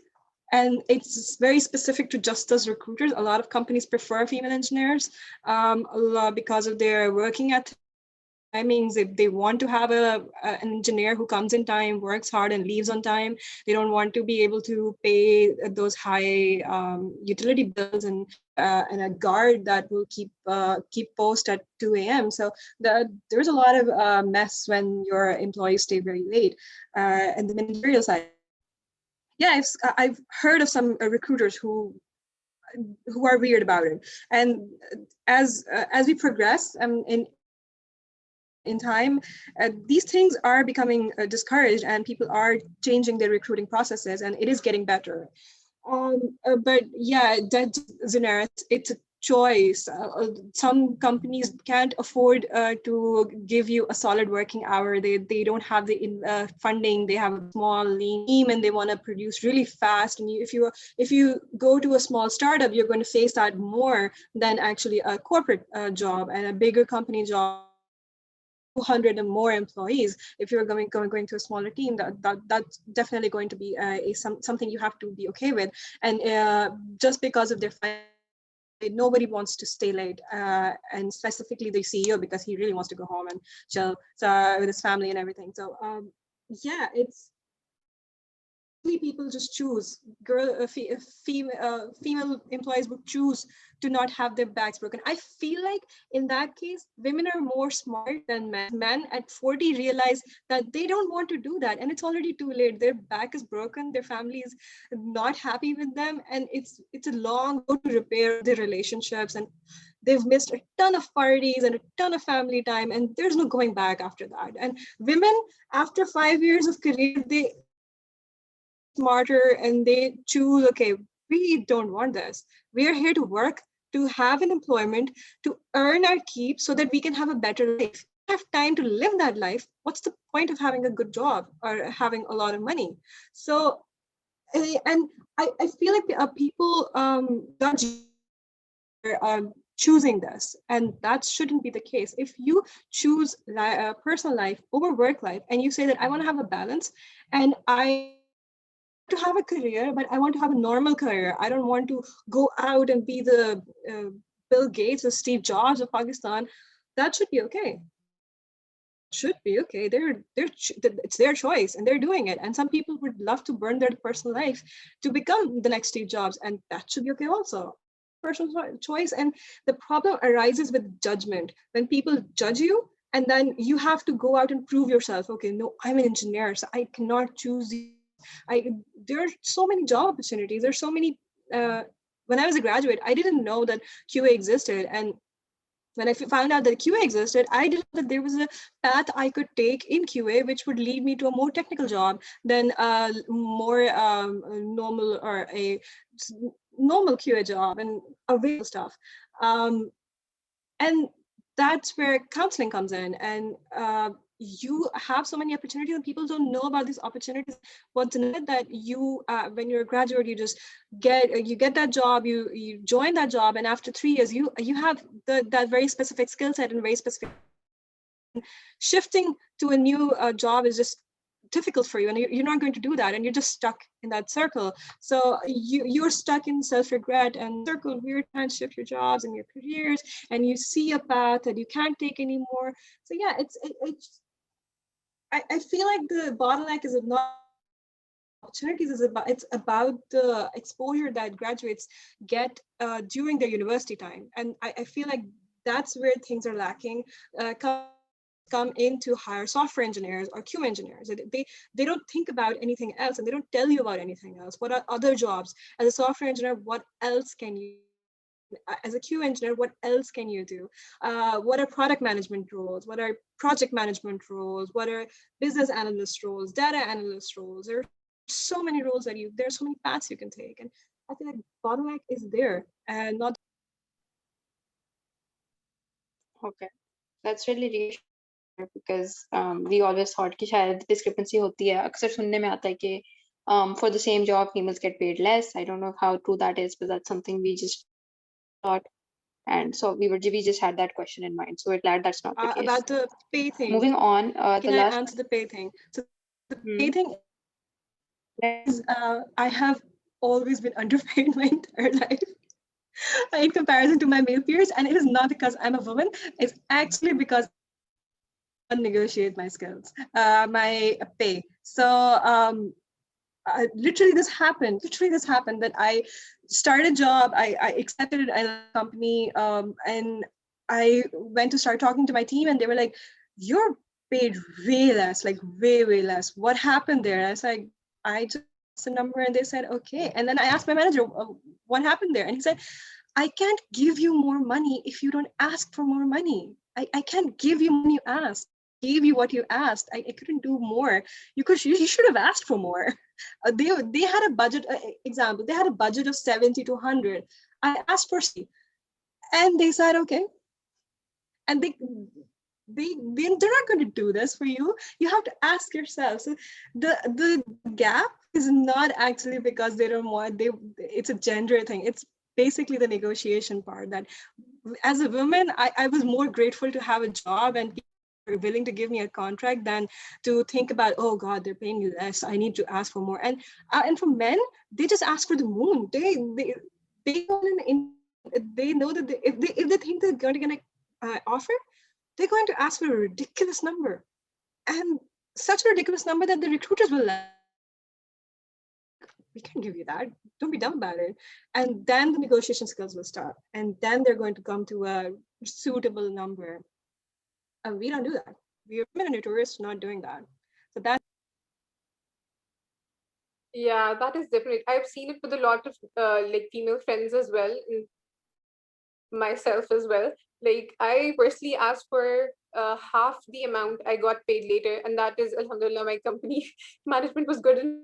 And it's very specific to just us recruiters. A lot of companies prefer female engineers because of their working ethics, their timings. If they want to have an engineer who comes in time, works hard, and leaves on time, they don't want to be able to pay those high utility bills and a guard that will keep post at 2 a.m. So there's a lot of mess when your employees stay very late. And the managerial side, yeah, I've heard of some recruiters who are weird about it. And as we progress in time, these things are becoming discouraged, and people are changing their recruiting processes, and it is getting better. But yeah, that Zinera, it's a choice. Some companies can't afford to give you a solid working hour. They don't have the funding. They have a small lean team, and they want to produce really fast. And if you go to a small startup, you're going to face that more than actually a corporate job and a bigger company job. 200 and more employees. If you're going to a smaller team, that's definitely going to be something you have to be okay with. And just because of their nobody wants to stay late, and specifically the CEO, because he really wants to go home and chill with his family and everything. So yeah, it's people just choose female employees would choose to not have their backs broken. I feel like in that case women are more smart than men at 40 realize that they don't want to do that, and it's already too late. Their back is broken, their family is not happy with them, and it's a long road to repair their relationships, and they've missed a ton of parties and a ton of family time, and there's no going back after that. And women, after 5 years of career, they get smarter and they choose, okay, we don't want this. We are here to work, to have an employment, to earn our keep so that we can have a better life. If we don't have time to live that life, what's the point of having a good job or having a lot of money? So, and I feel like people judge you for choosing this, and that shouldn't be the case. If you choose personal life over work life, and you say that I want to have a balance, and I want to have a career, but I want to have a normal career. I don't want to go out and be the Bill Gates or Steve Jobs of Pakistan. That should be okay. Should be okay. It's their choice, and they're doing it. And some people would love to burn their personal life to become the next Steve Jobs, and that should be okay also. Personal choice. And the problem arises with judgment. When people judge you, and then you have to go out and prove yourself. Okay, no, I'm an engineer, so I cannot choose these jobs. There are so many job opportunities. There's so many. When I was a graduate, I didn't know that QA existed, and when I found out that QA existed, I didn't know that there was a path I could take in QA, which would lead me to a more technical job than a more normal or a normal QA job and available stuff. And that's where counseling comes in. And you have so many opportunities, and people don't know about these opportunities. What's in it that you, when you're a graduate, you just get that job, you join that job, and after 3 years, you have that very specific skill set and very specific. Shifting to a new job is just difficult for you, and you're not going to do that, and you're just stuck in that circle. So you're stuck in self-regret and circle where you can't shift your jobs and your careers, and you see a path that you can't take anymore. So yeah, I feel like the bottleneck is not opportunities, is about it's about the exposure that graduates get during their university time. And I feel like that's where things are lacking. Companies come in to hire software engineers or QA engineers. They don't think about anything else, and they don't tell you about anything else. What are other jobs? As a software engineer, what else can you do? As a QA engineer, what else can you do? What are product management roles? What are project management roles? What are business analyst roles, data analyst roles? There are so many so many roles there are so many paths you can take, and I feel like bottleneck is there and not. Okay, that's really reassuring to hear because we always thought कि शायद discrepancy होती है. अक्सर सुनने में आता है कि for the same job females get paid less. I don't know how true that is, but that's something we just thought, and so we just had that question in mind. So we're glad that's not the case. About the pay thing. Moving on, Can the I last. answer the pay thing? So the Hmm. pay thing is I have always been underpaid my entire life in comparison to my male peers, and it is not because I'm a woman. It's actually because I cannot negotiate my skills, my pay. So literally this happened. That I started a job, I accepted it, I left the company, and I went to start talking to my team, and they were like, "You're paid way less, like way less. What happened there?" And I was like, "I just asked the number," and they said, "Okay." And then I asked my manager, "What happened there?" And he said, "I can't give you more money if you don't ask for more money. I can't give you money you asked. Gave you what you asked. I couldn't do more. You should have asked for more." They had a budget, example, they had a budget of 70 to 100. I asked for 60, and they said okay. And they're not going to do this for you. You have to ask yourself. So the gap is not actually because they don't want, it's a gender thing. It's basically the negotiation part, that as a woman, I was more grateful to have a job and people were willing to give me a contract than to think about, oh God, they're paying me less, I need to ask for more. And for men, they just ask for the moon. They go on an they know that if they think they're going to offer, they're going to ask for a ridiculous number, and such a ridiculous number that the recruiters will laugh. We can't give you that. Don't be dumb about it. And then the negotiation skills will start, and then they're going to come to a suitable number. And we don't do that. We are notorious for not doing that. So that. Yeah, that is definitely. I've seen it with a lot of like female friends as well, and myself as well. Like I personally asked for half the amount I got paid later, and that is Alhamdulillah, my company management was good enough.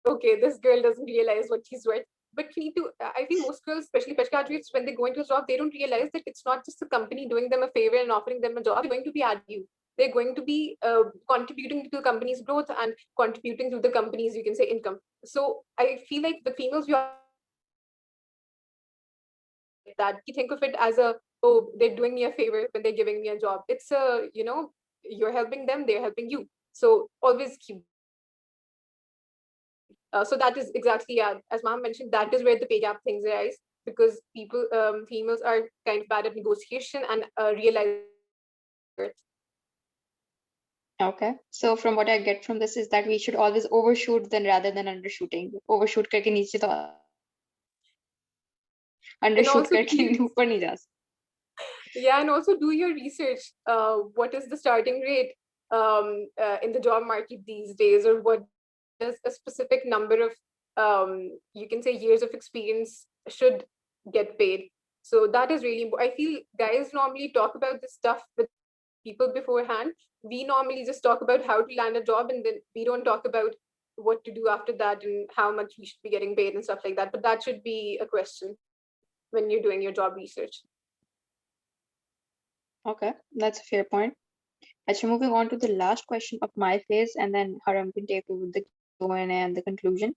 Okay, this girl doesn't realize what she's worth. But we need to, I feel most girls, especially fresh graduates, when they go into a job, they don't realize that it's not just the company doing them a favor and offering them a job. They're going to be adding you. They're going to be contributing to the company's growth and contributing to the company's, you can say, income. So I feel like the females, we that you think of it as a, oh, they're doing me a favor when they're giving me a job. It's a, you're helping them, they're helping you. So always keep. So that is exactly, as Ma'am mentioned, that is where the pay gap things arise, because people, females are kind of bad at negotiation and realize. Okay, so from what I get from this is that we should always overshoot then rather than undershooting. Overshoot करके नीचे तो And undershoot also, करके ऊपर नहीं जा सकते. yeah, and also do your research. What is the starting rate in the job market these days, or what is a specific number of, you can say, years of experience should get paid. So that is really important. I feel guys normally talk about this stuff with people beforehand. We normally just talk about how to land a job, and then we don't talk about what to do after that and how much we should be getting paid and stuff like that. But that should be a question when you're doing your job research. Okay, that's a fair point. Actually, moving on to the last question of my phase, and then Haram can take over the Q&A and the conclusion.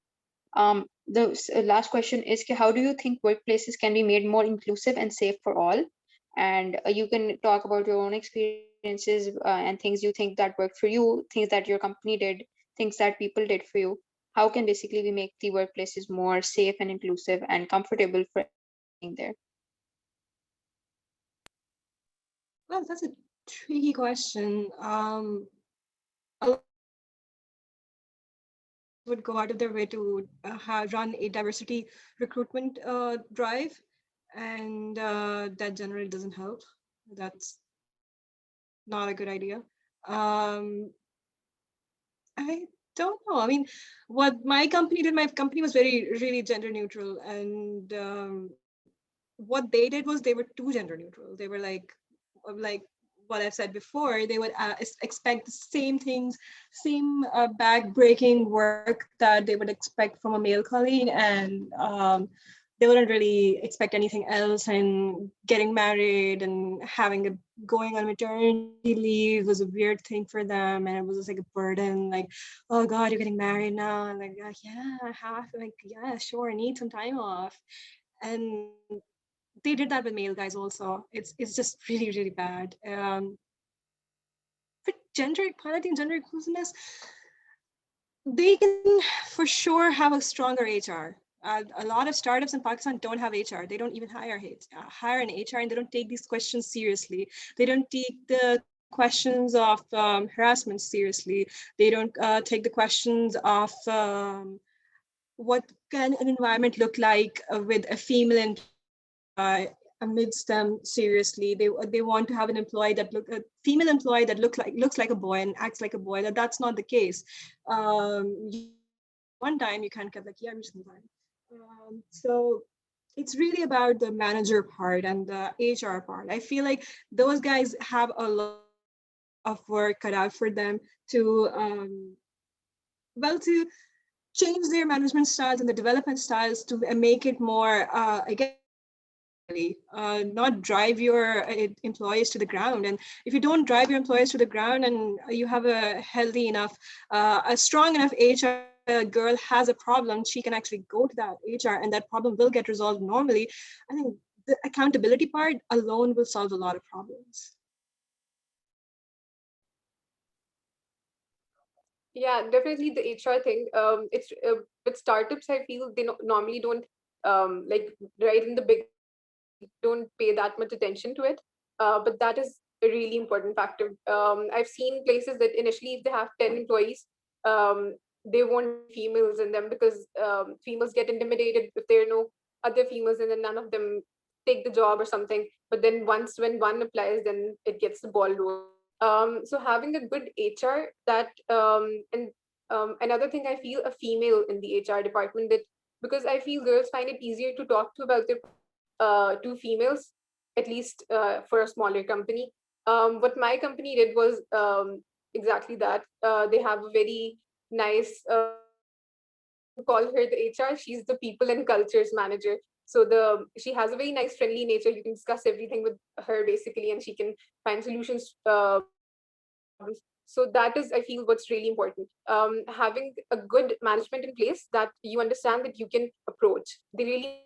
The last question is, how do you think workplaces can be made more inclusive and safe for all? And you can talk about your own experiences and things you think that worked for you, things that your company did, things that people did for you. How can basically we make the workplaces more safe and inclusive and comfortable for being there? Well, that's a tricky question. A lot would go out of their way to run a diversity recruitment drive, and that generally doesn't help. That's not a good idea. I don't know. I mean, what my company did, my company was really gender neutral, and what they did was they were too gender neutral. They were like what I've said before, they would expect the same things, same back-breaking work that they would expect from a male colleague, and they wouldn't really expect anything else. And getting married and having a going on maternity leave was a weird thing for them, and it was just like a burden. Like, oh God, you're getting married now, and like, yeah, I have. Like, yeah, sure, I need some time off, and they did that with male guys also. It's just really really bad. For gender equality and gender inclusiveness, they can for sure have a stronger HR. A lot of startups in Pakistan don't have HR. They don't even hire an HR, and they don't take these questions seriously. They don't take the questions of harassment seriously. They don't take the questions of what can an environment look like with a female employee amidst them seriously. They want to have an employee that look a female employee that looks like a boy and acts like a boy. That's not the case. You can get lucky one time, you can't get lucky every single time. So it's really about the manager part and the HR part. I feel like those guys have a lot of work cut out for them to to change their management styles and the development styles to make it more, I guess, equally, not drive your employees to the ground. And if you don't drive your employees to the ground, and you have a healthy enough, a strong enough HR, if a girl has a problem, she can actually go to that HR, and that problem will get resolved normally. I think the accountability part alone will solve a lot of problems. Yeah, definitely the HR thing. It's with startups, I feel they normally don't like right in the beginning don't pay that much attention to it. But that is a really important factor. I've seen places that initially, if they have 10 employees, they won't have any females in them because females get intimidated if there are no other females, and then none of them take the job or something. But then once when one applies, then it gets the ball rolling. So having a good HR that and another thing I feel a female in the HR department, that because I feel girls find it easier to talk to about their to females, at least for a smaller company. What my company did was exactly that. They have a very nice I wouldn't call her the HR. She's the people and cultures manager. So she has a very nice, friendly nature. You can discuss everything with her basically, and she can find solutions problems. So that is, I feel, what's really important. Having a good management in place that you understand that you can approach. They really make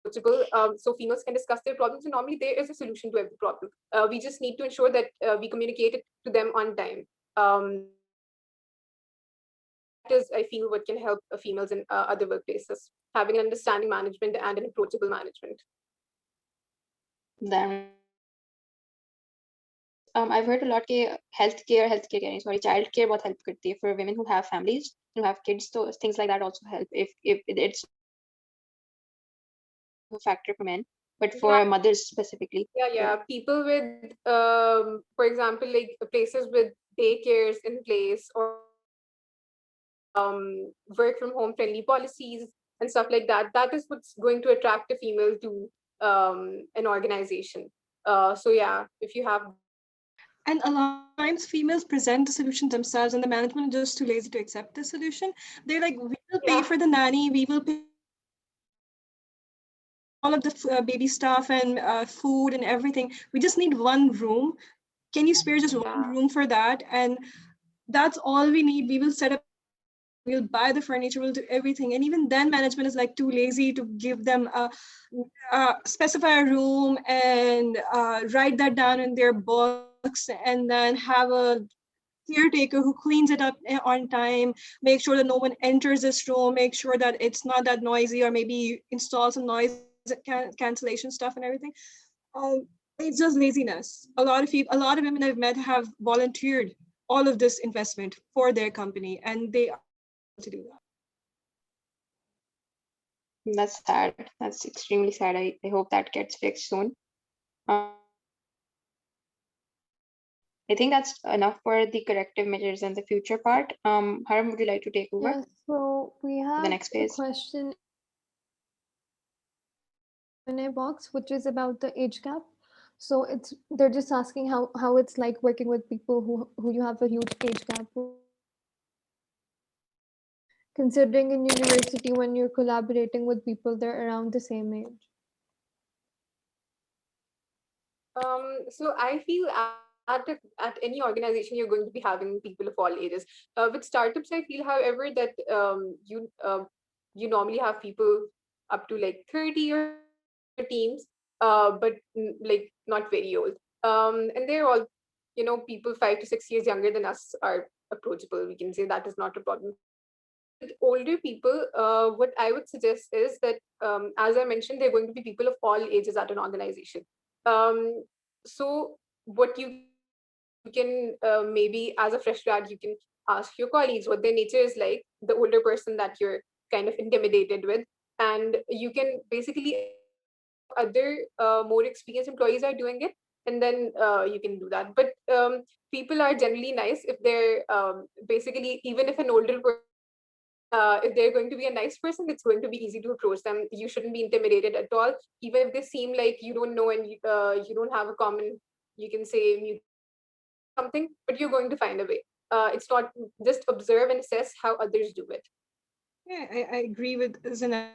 the HR approachable, so females can discuss their problems. And normally there is a solution to every problem. We just need to ensure that we communicate it to them on time. That is, I feel, what can help females in other workplaces. Having an understanding management and an approachable management. That makes sense. Because I've heard a lot कि healthcare कह रही sorry, childcare बहुत help करती है for women who have families, who have kids. So things like that also help. If it's a factor for men, but for Yeah, mothers specifically. yeah. People with, for example, like places with daycares in place, or work from home friendly policies and stuff like that. That is what's going to attract a female to an organization. So yeah, if you have And a lot of times, females present the solution themselves, and the management is just too lazy to accept the solution. They're like, we will pay yeah, for the nanny, we will pay all of the baby stuff and food and everything. We just need one room. Can you spare just one yeah, room for that? And that's all we need. We will set up everything. We'll buy the furniture. We'll do everything. And even then, management is like too lazy to give them specify a room and write that down in their books, and then have a caretaker who cleans it up on time, make sure that no one enters this room, make sure that it's not that noisy, or maybe install some noise cancellation stuff and everything. Um, it's just laziness. A lot of women I've met have volunteered all of this investment for their company, and they are unable to do that. That's sad. That's extremely sad. I hope that gets fixed soon. I think that's enough for the corrective measures and the future part. Haram, would you like to take over Yes, so we for the have next a phase? question in a box, which is about the age gap. So they're just asking how it's like working with people who you have a huge age gap with. Considering in university when you're collaborating with people they're around the same age. So I feel at any organization you're going to be having people of all ages. With startups, I feel, however, that you normally have people up to like 30 or something in your teams, but like not very old. And they're all, people 5 to 6 years younger than us are approachable. We can say that is not a problem. But with older people, what I would suggest is that, as I mentioned, they're going to be people of all ages at an organization. Um, so what you can do is you can maybe as a fresh grad you can ask your colleagues what their nature is like, the older person that you're kind of intimidated with, and you can basically observe how other more experienced employees are doing it, and then you can do that. But people are generally nice if they're basically, even if an older person, if they're going to be a nice person, it's going to be easy to approach them. You shouldn't be intimidated at all, even if they seem like you don't know and you don't have a common, you can say, mutual interest or something, but you're going to find a way. It's not, just observe and assess how others do it. Yeah, I agree with Zana.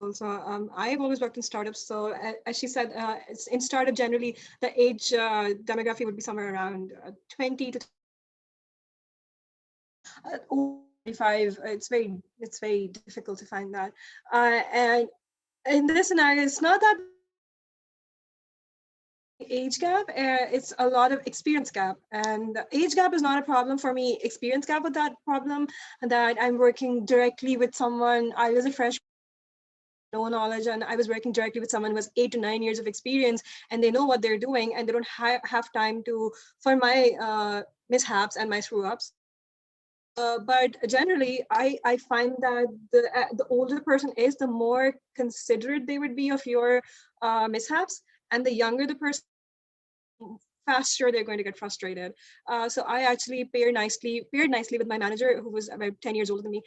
Also, I've always worked in startups. So as she said, it's in startup generally the age demography would be somewhere around 20 to over 35. It's very difficult to find that. And in this scenario, it's not that age gap, it's a lot of experience gap, and the age gap is not a problem for me. Experience gap with that problem, that I'm working directly with someone. I was a fresh, no knowledge, and I was working directly with someone who has 8 to 9 years of experience, and they know what they're doing, and they don't have time to for my mishaps and my screw ups. But generally, I find that the older the person is, the more considerate they would be of your mishaps, and the younger the person, faster they're going to get frustrated. So I actually paired nicely with my manager, who was about 10 years older than me,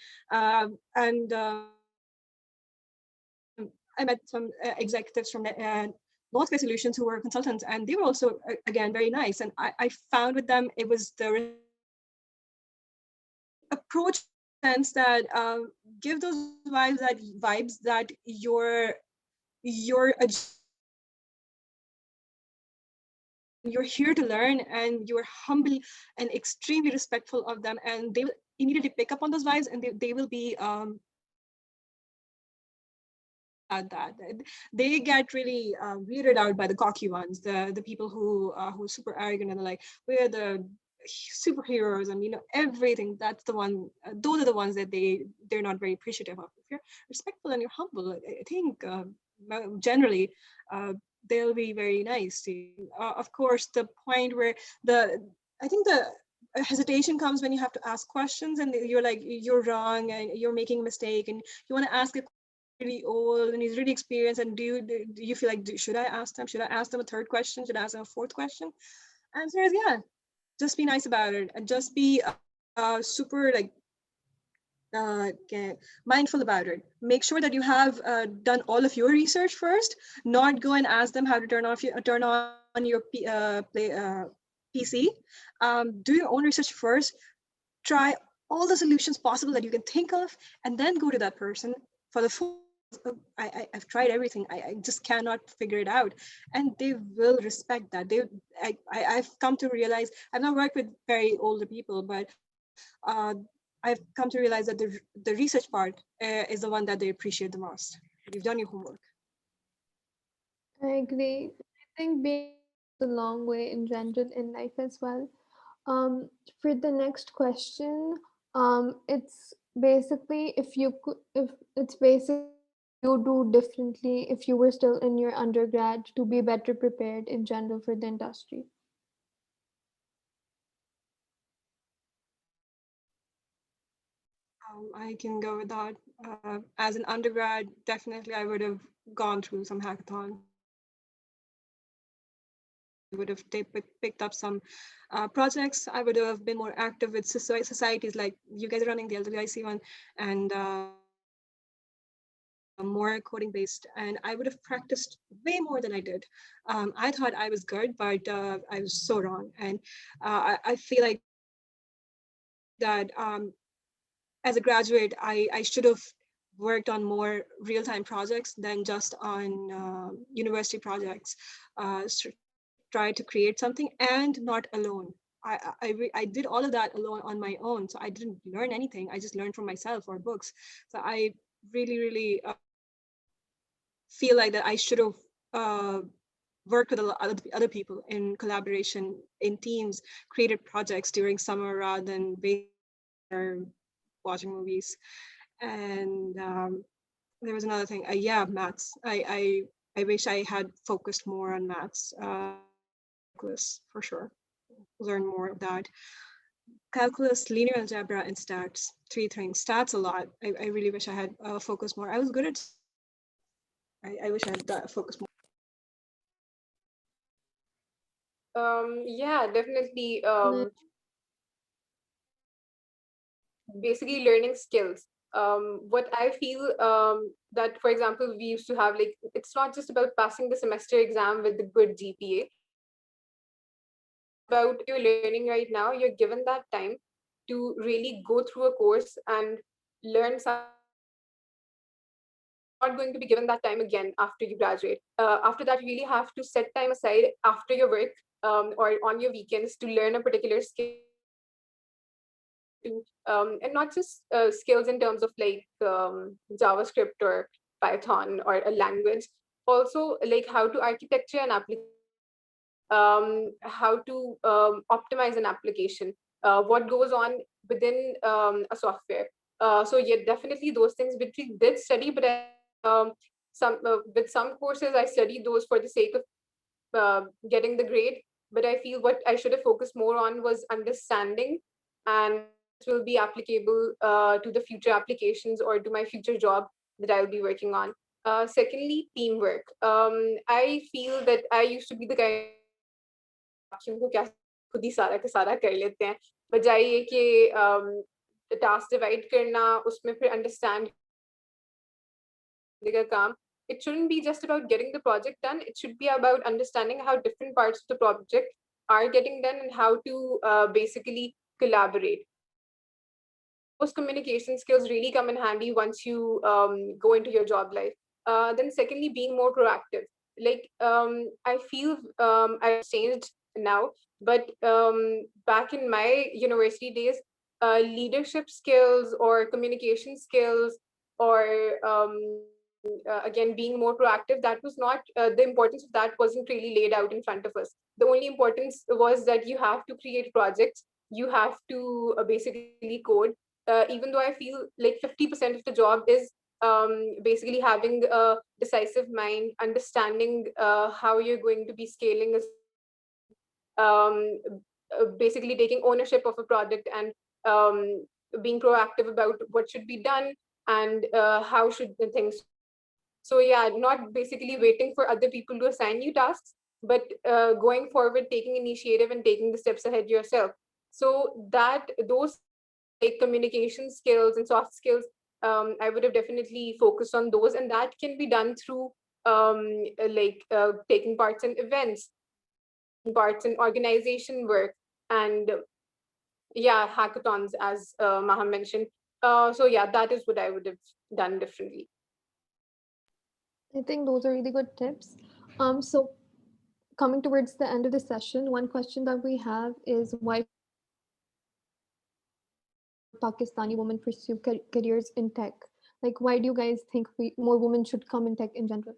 and I met some executives from Northway Solutions who were consultants, and they were also again very nice. And I found with them it was the approach sense that give those vibes that you're a you're here to learn, and you're humble and extremely respectful of them, and they will immediately pick up on those vibes, and they will be at that. They get really weirded out by the cocky ones, the people who are super arrogant, and they're like, we're the superheroes, and everything. That's the one. Those are the ones that they're not very appreciative of. If you're respectful and you're humble, I think generally they'll be very nice to you. Of course, the point where the I think the hesitation comes when you have to ask questions, and you're like, you're wrong and you're making a mistake, and you want to ask a really old and he's really experienced, and do you feel like, should I ask them? Should I ask them a third question? Should I ask them a fourth question? Answer is yeah. Just be nice about it, and just be super like mindful about it. Make sure that you have done all of your research first. Not go and ask them how to turn on your PC. Do your own research first. Try all the solutions possible that you can think of, and then go to that person for the full. I've tried everything. I just cannot figure it out, and they will respect that. I've come to realize, I've not worked with very older people, but I've come to realize that the research part is the one that they appreciate the most. You've done your homework. I agree. I think being a long way in general in life as well. For the next question, it's basically if you could, if it's basically what would you do differently if you were still in your undergrad to be better prepared in general for the industry? I can go with that. As an undergrad, definitely I would have gone through some hackathon. I would have picked up some projects. I would have been more active with societies like you guys are running the LWiC one, and more coding based, and I would have practiced way more than I did. I thought I was good, but I was so wrong. And I feel like that as a graduate, I should have worked on more real-time projects than just on university projects. Try to create something and not alone. I did all of that alone on my own, so I didn't learn anything. I just learned from myself or books. So I really feel like that I should have uh, worked with other people in collaboration in teams, created projects during summer rather than or watching movies. And there was another thing. Yeah, maths. I wish I had focused more on maths. Calculus for sure. Learn more of that. Calculus, linear algebra, and stats. Three things. Stats a lot. I really wish I had focused more. I was good at. I wish I had focused more. Yeah, definitely. Nice. Basically learning skills. What I feel, that, for example, we used to have, like, it's not just about passing the semester exam with a good GPA. About you're learning right now, you're given that time to really go through a course and learn something. Not going to be given that time again after you graduate. After that, you really have to set time aside after your work, or on your weekends, to learn a particular skill. To and not just skills in terms of, like, JavaScript or Python or a language, also like how to architecture an application, how to optimize an application, what goes on within a software. So yeah, definitely those things which we did study, but some with some courses I studied those for the sake of getting the grade. But I feel what I should have focused more on was understanding and how this will be applicable to the future applications or to my future job that I'll be working on. Secondly, teamwork. I feel that I used to be the kind को क्या खुद ही सारा का सारा कर लेते हैं, बजाय ये कि टास्क डिवाइड करना, उसमें फिर अंडरस्टैंड का काम. It shouldn't be just about getting the project done. It should be about understanding how different parts of the project are getting done and how to basically collaborate. Those communication skills really come in handy once you go into your job life. Then secondly, being more proactive. Like, I feel I've changed now, but back in my university days, leadership skills or communication skills, or again being more proactive, that was not, the importance of that wasn't really laid out in front of us. The only importance was that you have to create projects, you have to basically code. Even though I feel like 50% of the job is basically having a decisive mind, understanding how you're going to be scaling, basically taking ownership of a product, and being proactive about what should be done, and how should the things. So yeah, not basically waiting for other people to assign you tasks, but going forward, taking initiative and taking the steps ahead yourself. So that those like communication skills and soft skills, I would have definitely focused on those, and that can be done through taking parts in events, parts in organization work, and yeah, hackathons, as Maha mentioned. So yeah, that is what I would have done differently. I think those are really good tips. So coming towards the end of the session, one question that we have is why Pakistani women pursue careers in tech? Like, why do you guys think more women should come in tech in general?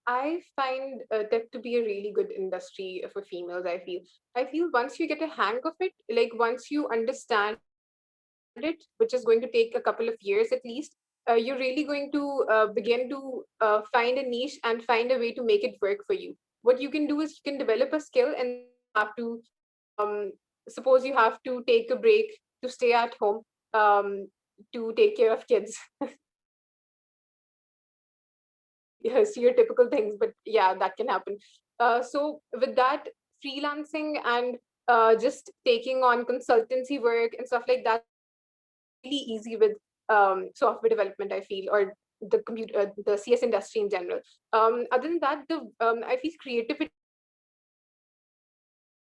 I find tech to be a really good industry for females. I feel once you get a hang of it, like once you understand it, which is going to take a couple of years at least, you're really going to begin to find a niche and find a way to make it work for you. What you can do is you can develop a skill, and have to um, suppose you have to take a break to stay at home, to take care of kids. Yes, your typical things, but yeah, that can happen. So with that, freelancing and just taking on consultancy work and stuff like that really easy with software development, I feel, or the computer, the CS industry in general. Other than that, the I feel creativity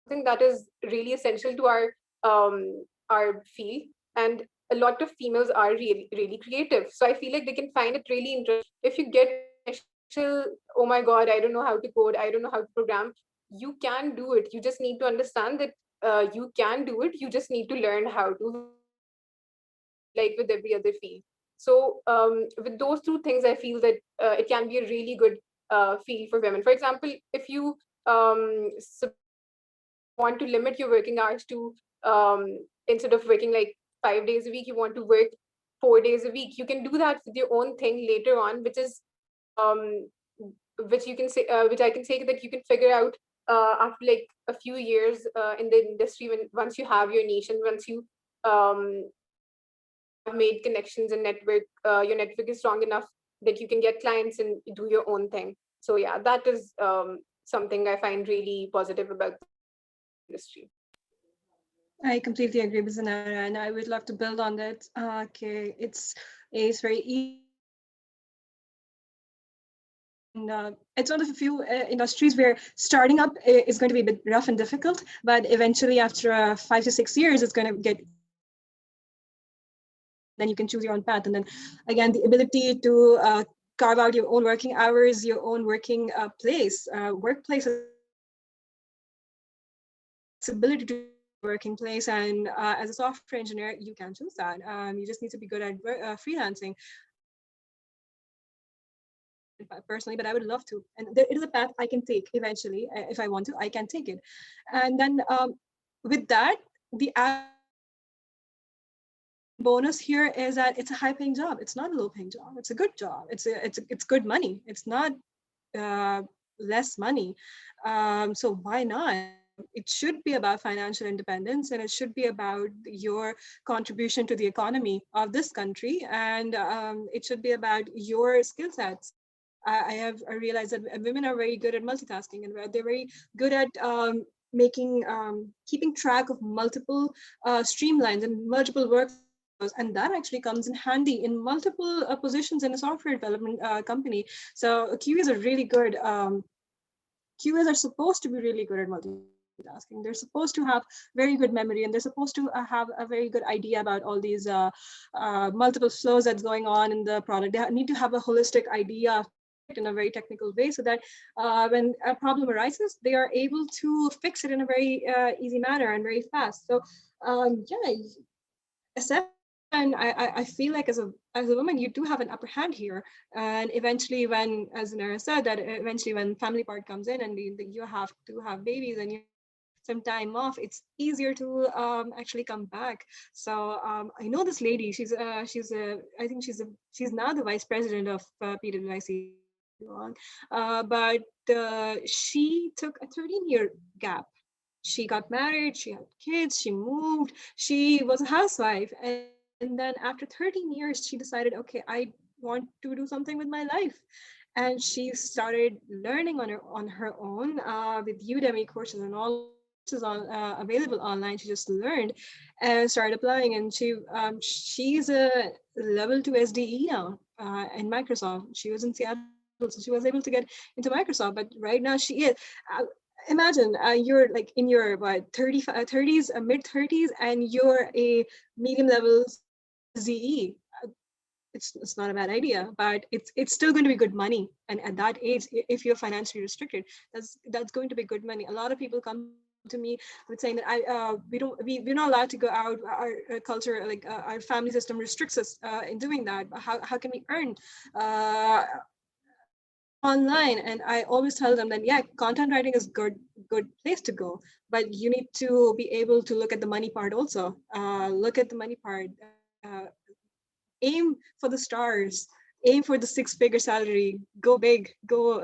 something that is really essential to our field, and a lot of females are really creative. So I feel like they can find it really interesting. If you get initial, oh my god, I don't know how to code, I don't know how to program, you can do it. You just need to understand that you can do it. You just need to learn how to, like with every other field. So with those two things, I feel that it can be a really good field for women. For example, if you want to limit your working hours to instead of working like 5 days a week, you want to work 4 days a week. You can do that with your own thing later on, which is um, which you can say, which I can say that you can figure out after like a few years in the industry, when once you have your niche and once you um, have made connections and network, your network is strong enough that you can get clients and do your own thing. So yeah, that is something I find really positive about the industry. I completely agree with Zanara, and I would love to build on that. Okay, it's very easy. And it's one of the few industries where starting up is going to be a bit rough and difficult, but eventually, after 5 to 6 years, it's going to get. Then you can choose your own path, and then again, the ability to carve out your own working hours, your own working workplace, flexibility to working place, and as a software engineer, you can choose that. You just need to be good at freelancing. Personally, but I would love to, and it is a path I can take eventually. If I want to, I can take it. And then with that, the bonus here is that it's a high paying job. It's not a low paying job. It's a good job. It's good money. It's not less money. So why not? It should be about financial independence, and it should be about your contribution to the economy of this country, and it should be about your skill sets. I realized that women are very good at multitasking, and they're very good at keeping track of multiple streamlines and multiple workflows, and that actually comes in handy in multiple positions in a software development company. So QAs are really good. QAs are supposed to be really good at multitasking. They're supposed to have very good memory, and they're supposed to have a very good idea about all these multiple flows that's going on in the product. They need to have a holistic idea in a very technical way, so that when a problem arises, they are able to fix it in a very easy manner and very fast. So yeah, and I feel like as a woman, you do have an upper hand here. And eventually, when, as Nara said, that eventually when family part comes in and you have to have babies and you some time off, it's easier to actually come back. So I know this lady. I think she's now the vice president of PWIC. But she took a 13-year gap. She got married, she had kids, she moved, she was a housewife. And then after 13 years, she decided, okay, I want to do something with my life. And she started learning on her own with Udemy courses and all courses available online. She just learned and started applying. And she's a level 2 SDE now in Microsoft. She was in Seattle, so she was able to get into Microsoft. But right now she is. Imagine you're like in your 30s, mid 30s, and you're a medium level ZE. It's not a bad idea, but it's still going to be good money. And at that age, if you're financially restricted, that's going to be good money. A lot of people come to me with saying that we're not allowed to go out. Our culture, like our family system, restricts us in doing that. How can we earn online? And I always tell them that, yeah, content writing is good place to go, but you need to be able to look at the money part also. Look at the money part. Aim for the stars, aim for the 6-figure salary, go big, go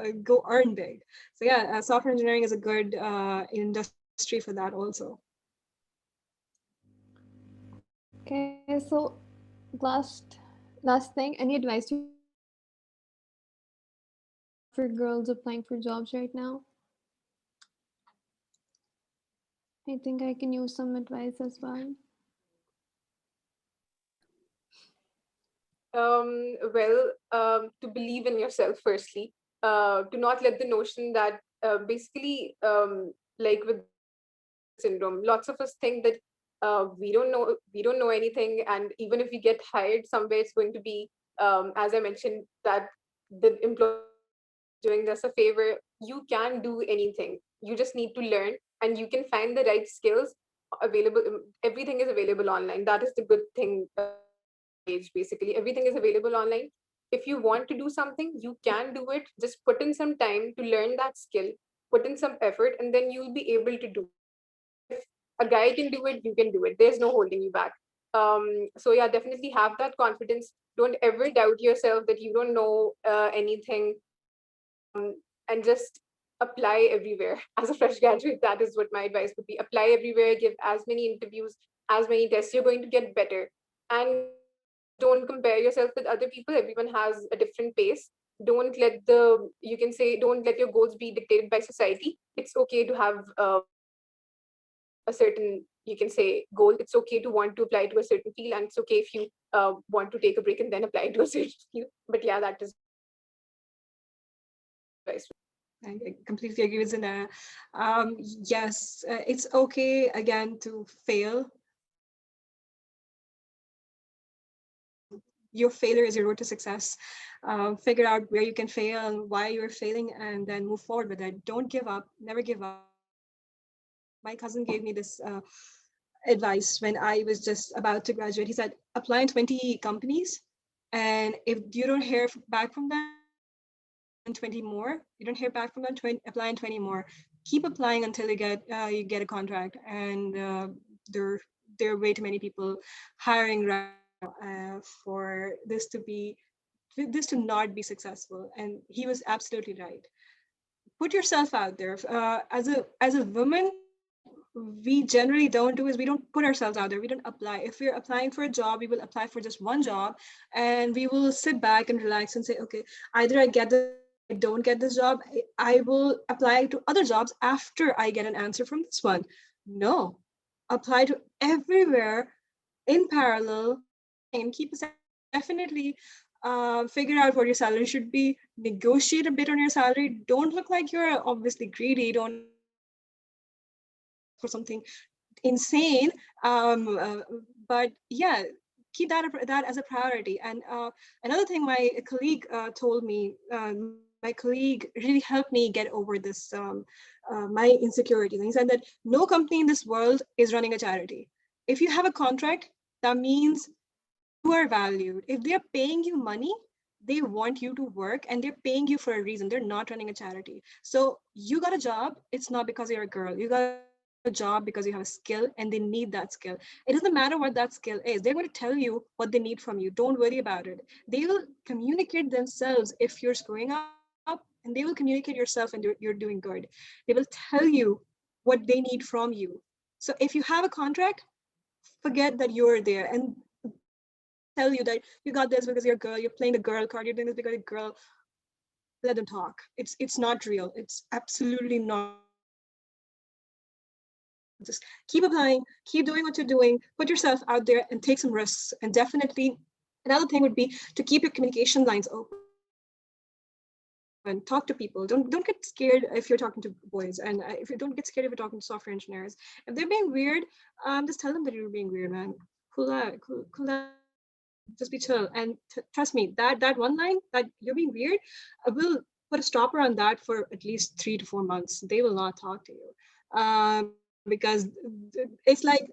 earn big. So yeah, software engineering is a good industry for that also. Okay, so last thing, any advice for girls applying for jobs right now? I think I can use some advice as well. To believe in yourself firstly, to not let the notion that like with syndrome, lots of us think that we don't know anything, and even if we get hired somewhere, it's going to be, as I mentioned, that the employer doing us a favor. You can do anything. You just need to learn, and you can find the right skills available. Everything is available online. That is the good thing. Basically, everything is available online. If you want to do something, you can do it. Just put in some time to learn that skill, put in some effort, and then you'll be able to do. If a guy can do it, you can do it. There's no holding you back. So yeah, definitely have that confidence. Don't ever doubt yourself that you don't know anything, and just apply everywhere. As a fresh graduate, that is what my advice would be. Apply everywhere, give as many interviews, as many tests. You're going to get better. And don't compare yourself with other people. Everyone has a different pace. Don't let you can say, don't let your goals be dictated by society. It's okay to have a certain, you can say, goal. It's okay to want to apply to a certain field, and it's okay if you want to take a break and then apply to a certain field. But yeah, that is advice. I completely agree with Zina. Yes, it's okay again to fail. Your failure is your road to success. Figure out where you can fail and why you're failing, and then move forward with it. Don't give up. Never give up. My cousin gave me this advice when I was just about to graduate. He said, apply in 20 companies, and if you don't hear back from them, 20 more. You don't hear back from them, apply in 20 more. Keep applying until you get a contract. And there are way too many people hiring right now for this to not be successful. And he was absolutely right. Put yourself out there. As a woman, what we generally don't do is we don't put ourselves out there. We don't apply. If we're applying for a job, we will apply for just one job, and we will sit back and relax and say, okay, either I get this job, I don't get this job. I will apply to other jobs after I get an answer from this one. No, apply to everywhere in parallel, and keep a definitely figure out what your salary should be, negotiate a bit on your salary. Don't look like you're obviously greedy. Don't for something insane. But yeah, keep that as a priority. And another thing my colleague told me, my colleague really helped me get over this my insecurities. And he said that no company in this world is running a charity. If you have a contract, that means you are valued. If they're paying you money, they want you to work, and they're paying you for a reason. They're not running a charity. So you got a job, it's not because you're a girl. You got a job because you have a skill, and they need that skill. It doesn't matter what that skill is. They're going to tell you what they need from you. Don't worry about it. They will communicate themselves if you're screwing up, and they will communicate yourself and you're doing good. They will tell you what they need from you. So if you have a contract, forget that you're there. And tell you that you got this because you're a girl, you're playing the girl card, you're doing this because you're a girl. Let them talk. It's not real. It's absolutely not. Just keep applying, keep doing what you're doing, put yourself out there and take some risks. And definitely another thing would be to keep your communication lines open. And talk to people. Don't get scared if you're talking to boys, and if you don't get scared if you're talking to software engineers. If they're being weird, just tell them that you're being weird, man. Cool out, cool down. Just be chill. And trust me, that one line that you're being weird, I will put a stopper on that for at least 3 to 4 months. They will not talk to you. Because it's like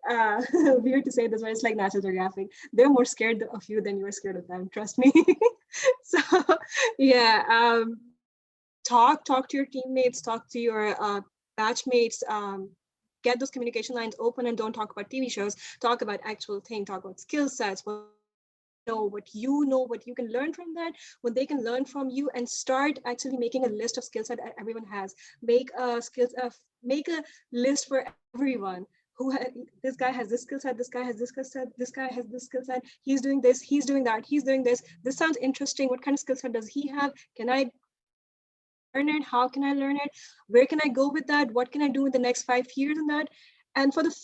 weird to say this, but it's like National Geographic. They're more scared of you than you're scared of them. Trust me. So yeah, talk to your teammates, talk to your batchmates. Get those communication lines open, and don't talk about TV shows. Talk about actual thing. Talk about skill sets. What you can learn from that, what they can learn from you, and start actually making a list of skills that everyone has. Make a list for everyone. This guy has this skill set, this guy has this skill set, this guy has this skill set, he's doing this, he's doing that, he's doing this sounds interesting. What kind of skill set does he have? Can I learn it? How can I learn it? Where can I go with that? What can I do in the next 5 years in that? And for the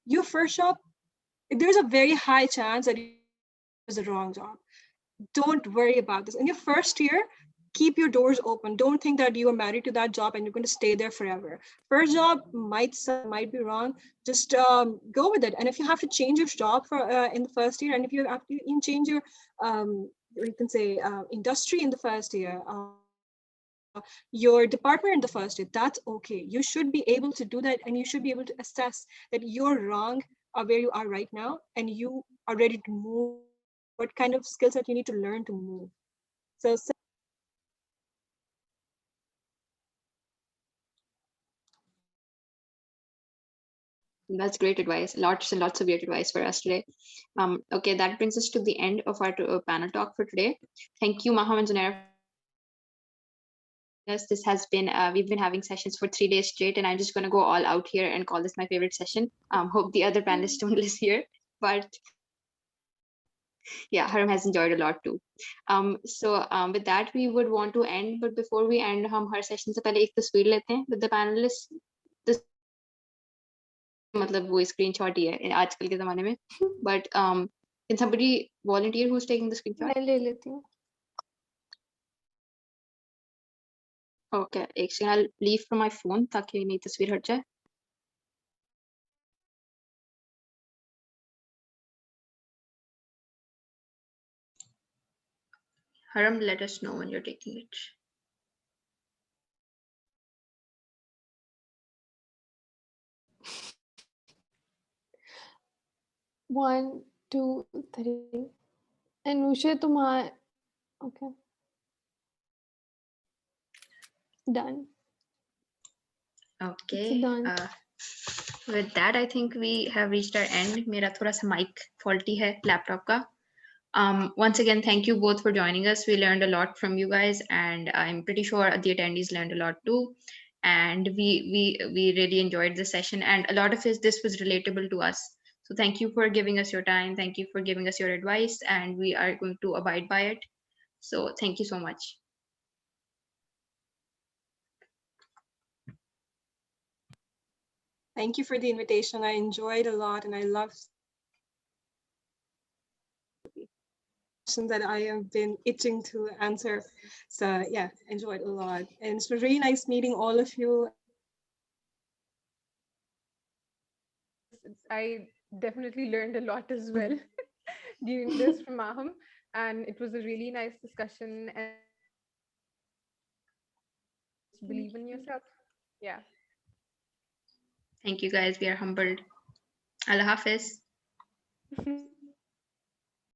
your first job, there's a very high chance that is the wrong job. don't worry about this. In your first year, keep your doors open. Don't think that you are married to that job and you're going to stay there forever. First job might suck, might be wrong. Just go with it. And if you have to change your job for in the first year, and if you have to even change your you can say industry in the first year, your department in the first year, that's okay. You should be able to do that, and you should be able to assess that you're wrong where you are right now, and you are ready to move. What kind of skills that you need to learn to move. So That's great advice. Lots and lots of great advice for us today. Okay, that brings us to the end of our panel talk for today. Thank you, Maham and Zunaira. Yes, this has been, we've been having sessions for 3 days straight, and I'm just going to go all out here and call this my favorite session. Hope the other panelists don't listen here, but yeah, Haram has enjoyed a lot too. With that, we would want to end, but before we end, हम हर session से पहले एक तस्वीर लेते हैं with the panelists. मतलब वो screenshot ही है आजकल के ज़माने में. But can somebody volunteer who's taking the screenshot? मैं ले लेती हूँ. Okay, एक second, I'll leave from my phone ताकि मेरी तस्वीर हट जाए. Haram, let us know when you're taking it. 1, 2, 3. And Nusha, तुम्हारा okay. Done. Okay. It's done. With that, I think we have reached our end. मेरा थोड़ा सा mic faulty है laptop का. Once again, thank you both for joining us. We learned a lot from you guys, and I'm pretty sure the attendees learned a lot too. And we really enjoyed the session, and a lot of this was relatable to us. So thank you for giving us your time. Thank you for giving us your advice, and we are going to abide by it. So thank you so much. thank you for the invitation. I enjoyed a lot, and I love questions that I have been itching to answer. So yeah, enjoyed a lot, and it's really nice meeting all of you. I definitely learned a lot as well during this from Maham, and it was a really nice discussion. And believe in yourself. Yeah. Thank you guys. We are humbled. Allah Hafiz.